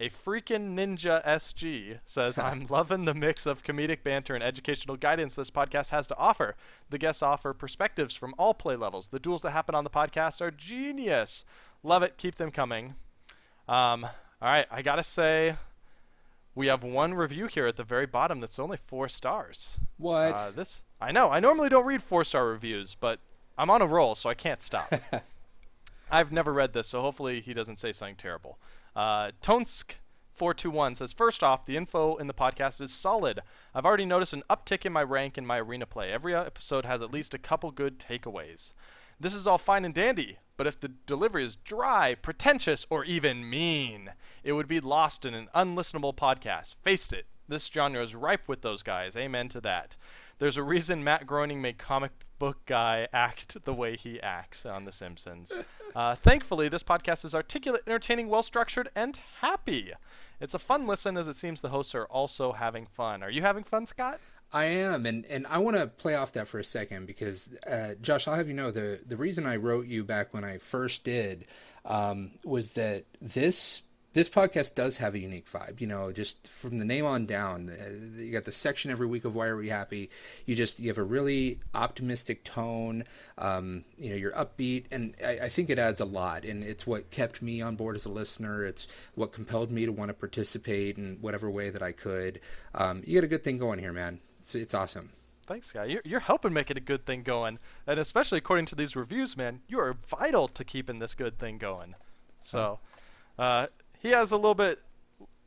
A freaking Ninja SG says, I'm loving the mix of comedic banter and educational guidance this podcast has to offer. The guests offer perspectives from all play levels. The duels that happen on the podcast are genius. Love it. Keep them coming. All right, I gotta say, we have one review here at the very bottom that's only 4 stars. What? I know. I normally don't read 4-star reviews, but I'm on a roll, so I can't stop. I've never read this, so hopefully he doesn't say something terrible. Tonsk421 says, first off, the info in the podcast is solid. I've already noticed an uptick in my rank in my arena play. Every episode has at least a couple good takeaways. This is all fine and dandy, but if the delivery is dry, pretentious, or even mean, it would be lost in an unlistenable podcast. Faced it. This genre is ripe with those guys. Amen to that. There's a reason Matt Groening made comic book guy act the way he acts on The Simpsons. Thankfully, this podcast is articulate, entertaining, well-structured, and happy. It's a fun listen as it seems the hosts are also having fun. Are you having fun, Scott? I am, and I want to play off that for a second because, Josh, I'll have you know, the reason I wrote you back when I first did was that this podcast does have a unique vibe. You know, just from the name on down, you got the section every week of Why Are We Happy? You have a really optimistic tone. You know, you're upbeat, and I think it adds a lot, and it's what kept me on board as a listener. It's what compelled me to want to participate in whatever way that I could. You got a good thing going here, man. It's awesome. Thanks, guy. You're helping make it a good thing going, and especially according to these reviews, man, you are vital to keeping this good thing going. So he has a little bit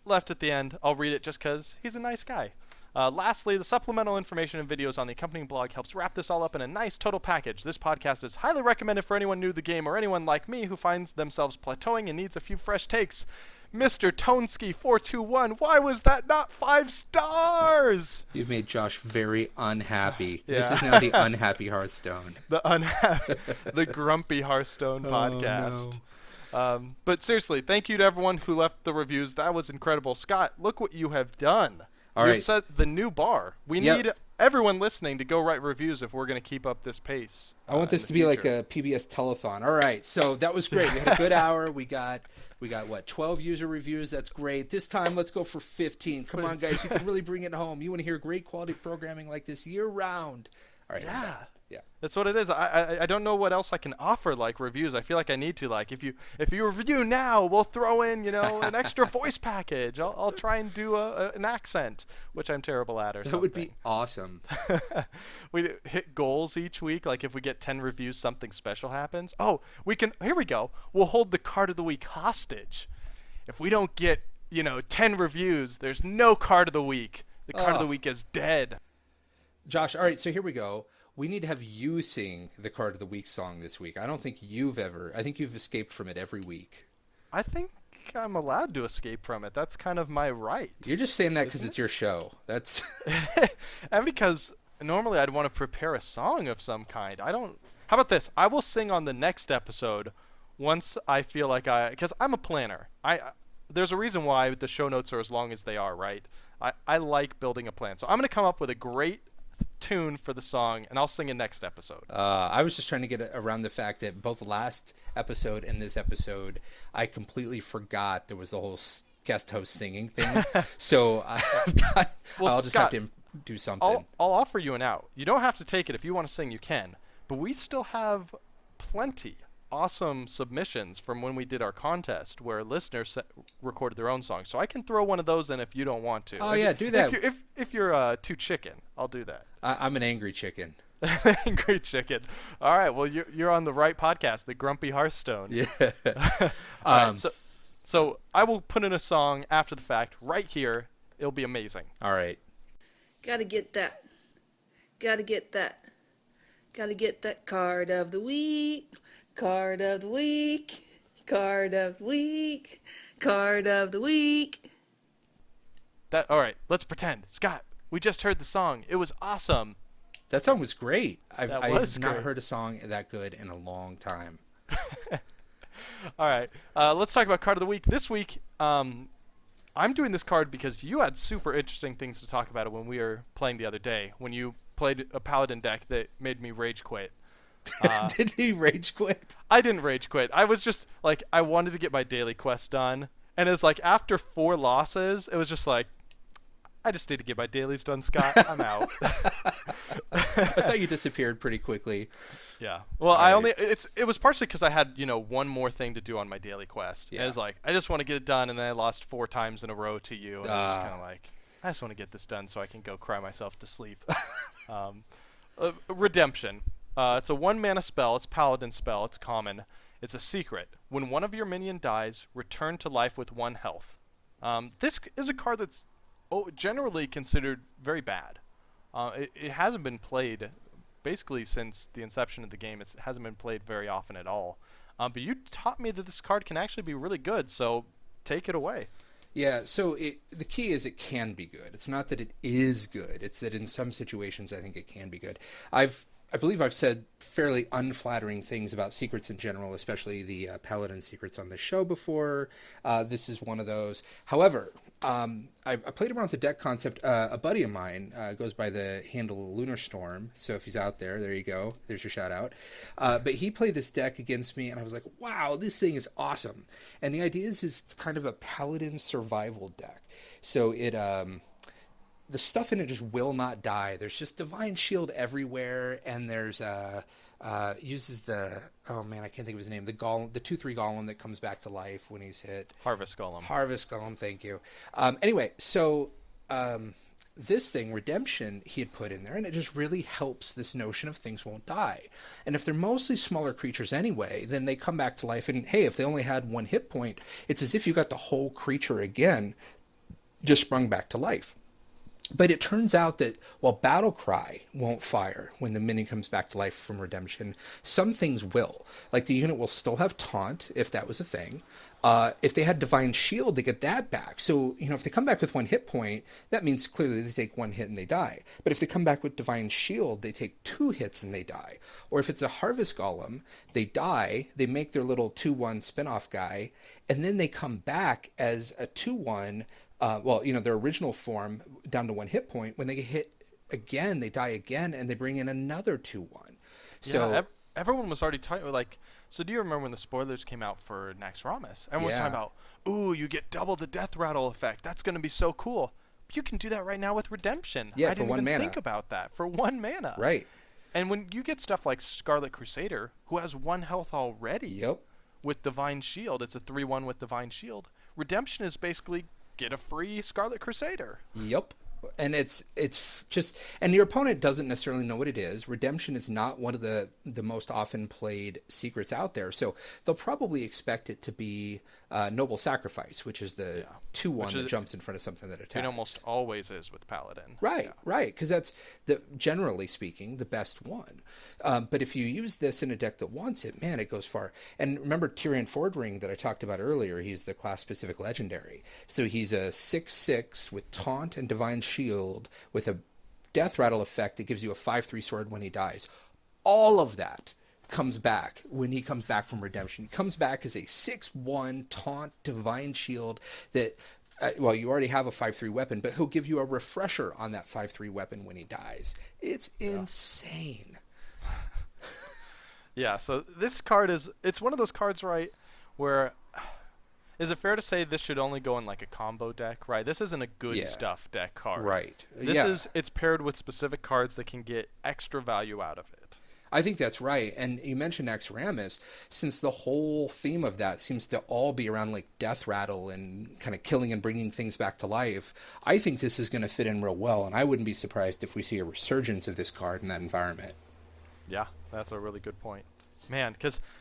left at the end. I'll read it just because he's a nice guy. Lastly, the supplemental information and videos on the accompanying blog helps wrap this all up in a nice total package. This podcast is highly recommended for anyone new to the game or anyone like me who finds themselves plateauing and needs a few fresh takes. Mr. Toneski421, why was that not 5 stars? You've made Josh very unhappy. Yeah. This is now the unhappy Hearthstone. The grumpy Hearthstone podcast. No. But seriously, thank you to everyone who left the reviews. That was incredible. Scott, look what you have done. All You've right. set the new bar. We need everyone listening to go write reviews if we're going to keep up this pace. I want this to be like a PBS telethon. All right, so that was great. We had a good hour. We got what, 12 user reviews. That's great. This time, let's go for 15. Come on, guys, you can really bring it home. You want to hear great quality programming like this year round. All right. Yeah. Yeah. That's what it is. I don't know what else I can offer, like reviews. I feel like I need to, like, if you review now, we'll throw in, an extra voice package. I'll try and do an accent, which I'm terrible at, or something. That would be awesome. We hit goals each week. Like if we get 10 reviews, something special happens. Oh, here we go. We'll hold the card of the week hostage. If we don't get, 10 reviews, there's no card of the week. The card of the week is dead. Josh, all right, so here we go. We need to have you sing the Card of the Week song this week. I think you've escaped from it every week. I think I'm allowed to escape from it. That's kind of my right. You're just saying that because it's your show. That's and because normally I'd want to prepare a song of some kind. How about this? I will sing on the next episode once I feel like because I'm a planner. There's a reason why the show notes are as long as they are, right? I like building a plan. So I'm going to come up with a great tune for the song, and I'll sing it next episode. I was just trying to get around the fact that both last episode and this episode, I completely forgot there was the whole guest host singing thing. So I'll just have to do something. I'll offer you an out. You don't have to take it. If you want to sing, you can. But we still have plenty awesome submissions from when we did our contest where listeners recorded their own songs. So I can throw one of those in if you don't want to. Oh, yeah, do that. If you're too chicken, I'll do that. I'm an angry chicken. Angry chicken. All right. Well, you're on the right podcast, the Grumpy Hearthstone. Yeah. All right, so I will put in a song after the fact right here. It'll be amazing. All right. Gotta get that. Gotta get that. Gotta get that card of the week. Card of the week. Card of the week. Card of the week. All right. Let's pretend. Scott, we just heard the song. It was awesome. That song was great. I've not great. heard a song that good in a long time. All right. Let's talk about card of the week. This week, I'm doing this card because you had super interesting things to talk about when we were playing the other day, when you played a paladin deck that made me rage quit. Did he rage quit? I didn't rage quit. I was just like, I wanted to get my daily quest done. And it's like after 4 losses, it was just like, I just need to get my dailies done, Scott. I'm out. I thought you disappeared pretty quickly. Yeah. Well, it was partially because I had, one more thing to do on my daily quest. Yeah. It was like, I just want to get it done, and then I lost 4 times in a row to you. And I was kind of like, I just want to get this done so I can go cry myself to sleep. Redemption. It's a 1-mana spell. It's paladin spell. It's common. It's a secret. When one of your minion dies, return to life with 1 health. This is a card that's generally considered very bad. It hasn't been played basically since the inception of the game. It hasn't been played very often at all. But you taught me that this card can actually be really good, so take it away. Yeah, so the key is it can be good. It's not that it is good. It's that in some situations I think it can be good. I believe I've said fairly unflattering things about secrets in general, especially the paladin secrets on the show before. This is one of those. However, I played around with the deck concept. A buddy of mine goes by the handle Lunar Storm, so if he's out there you go. There's your shout out. But he played this deck against me, and I was like, wow, this thing is awesome. And the idea is it's kind of a paladin survival deck. So the stuff in it just will not die. There's just Divine Shield everywhere, and there's uses the, oh man, I can't think of his name, the 2/3 golem that comes back to life when he's hit. Harvest Golem. Harvest Golem, thank you. Anyway, so this thing, Redemption, he had put in there, and it just really helps this notion of things won't die. And if they're mostly smaller creatures anyway, then they come back to life, and hey, if they only had 1 hit point, it's as if you got the whole creature again, just sprung back to life. But it turns out that while Battle Cry won't fire when the minion comes back to life from Redemption, some things will. Like the unit will still have Taunt, if that was a thing. If they had Divine Shield, they get that back. So, if they come back with 1 hit point, that means clearly they take 1 hit and they die. But if they come back with Divine Shield, they take 2 hits and they die. Or if it's a Harvest Golem, they die, they make their little 2/1 spin-off guy, and then they come back as a 2/1, their original form down to 1 hit point. When they get hit again, they die again, and they bring in another 2/1. So everyone was already talking so do you remember when the spoilers came out for Naxxramas? Everyone was talking about, ooh, you get double the death rattle effect. That's going to be so cool. But you can do that right now with Redemption. Yeah, I for didn't 1 even mana. think about that. For 1 mana. Right. And when you get stuff like Scarlet Crusader, who has 1 health already Yep. with Divine Shield, it's a 3/1 with Divine Shield. Redemption is basically get a free Scarlet Crusader. Yep. And it's just, and your opponent doesn't necessarily know what it is. Redemption is not one of the most often played secrets out there, so they'll probably expect it to be Noble Sacrifice, which is the 2/1 that jumps in front of something that attacks. It almost always is with Paladin. Right, right, because that's generally speaking the best one. But if you use this in a deck that wants it, man, it goes far. And remember Tyrion Fordring that I talked about earlier? He's the class-specific legendary, so he's a 6/6 with Taunt and Divine Shield with a Death Rattle effect that gives you a 5/3 sword when he dies. All of that comes back when he comes back from Redemption. He comes back as a 6/1 Taunt Divine Shield that, you already have a 5/3 weapon, but he'll give you a refresher on that 5/3 weapon when he dies. It's insane. Yeah, so this card it's one of those cards, right, where is it fair to say this should only go in like a combo deck, right? This isn't a good stuff deck card. Right. It's paired with specific cards that can get extra value out of it. I think that's right. And you mentioned Naxxramas, since the whole theme of that seems to all be around like Death Rattle and kind of killing and bringing things back to life, I think this is going to fit in real well, and I wouldn't be surprised if we see a resurgence of this card in that environment. Yeah, that's a really good point. Man,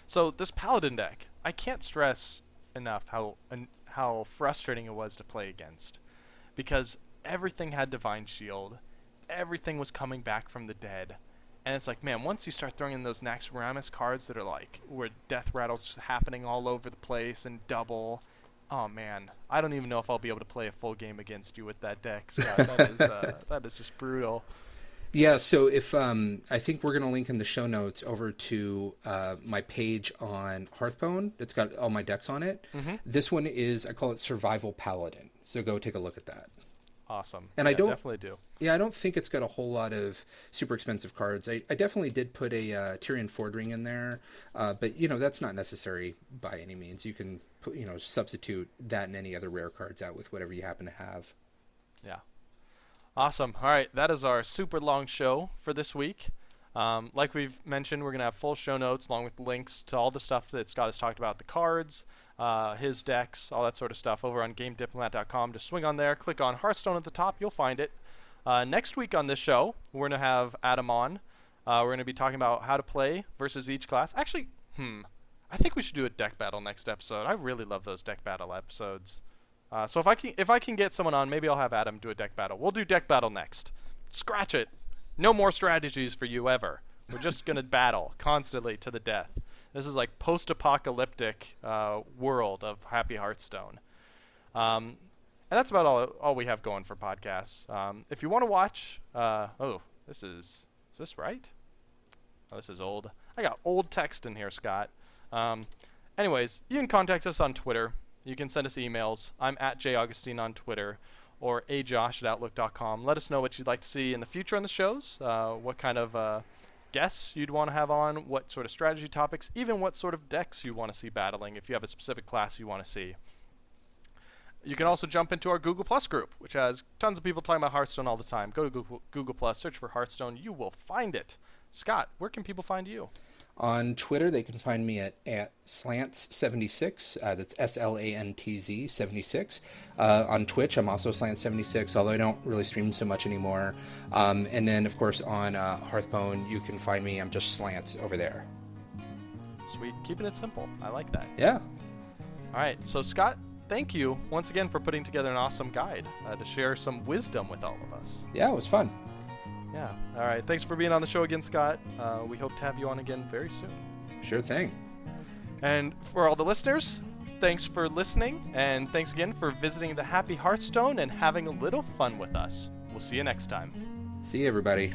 so this Paladin deck, I can't stress enough how frustrating it was to play against, because everything had Divine Shield, everything was coming back from the dead, and it's like, man, once you start throwing in those Naxxramas cards that are like where Death Rattle's happening all over the place and double, oh man, I don't even know if I'll be able to play a full game against you with that deck, Scott. That is just brutal. Yeah, so if I think we're going to link in the show notes over to my page on Hearthstone. It's got all my decks on it. Mm-hmm. This one is, I call it Survival Paladin. So go take a look at that. Awesome. And I definitely do. Yeah, I don't think it's got a whole lot of super expensive cards. I definitely did put a Tyrion Fordring in there, but that's not necessary by any means. You can put, substitute that and any other rare cards out with whatever you happen to have. Yeah. Awesome. All right, that is our super long show for this week. Like we've mentioned, we're going to have full show notes along with links to all the stuff that Scott has talked about, the cards, his decks, all that sort of stuff over on GameDiplomat.com. Just swing on there, click on Hearthstone at the top, you'll find it. Next week on this show, we're going to have Adam on. We're going to be talking about how to play versus each class. Actually, I think we should do a deck battle next episode. I really love those deck battle episodes. So if I can get someone on, maybe I'll have Adam do a deck battle. We'll do deck battle next. Scratch it. No more strategies for you ever. We're just going to battle constantly to the death. This is like post-apocalyptic world of Happy Hearthstone. And that's about all we have going for podcasts. If you want to watch, is this right? Oh, this is old. I got old text in here, Scott. Anyways, you can contact us on Twitter. You can send us emails. I'm at jaugustine on Twitter, or ajosh@outlook.com. Let us know what you'd like to see in the future on the shows, what kind of guests you'd want to have on, what sort of strategy topics, even what sort of decks you want to see battling if you have a specific class you want to see. You can also jump into our Google Plus group, which has tons of people talking about Hearthstone all the time. Go to Google Plus, search for Hearthstone. You will find it. Scott, where can people find you? On Twitter, they can find me at Slantz76. That's SLANTZ 76. On Twitch, I'm also Slantz76, although I don't really stream so much anymore. And then, of course, on Hearthstone, you can find me. I'm just Slantz over there. Sweet. Keeping it simple. I like that. Yeah. All right. So, Scott, thank you once again for putting together an awesome guide to share some wisdom with all of us. Yeah, it was fun. Yeah. All right. Thanks for being on the show again, Scott. We hope to have you on again very soon. Sure thing. And for all the listeners, thanks for listening. And thanks again for visiting the Happy Hearthstone and having a little fun with us. We'll see you next time. See you, everybody.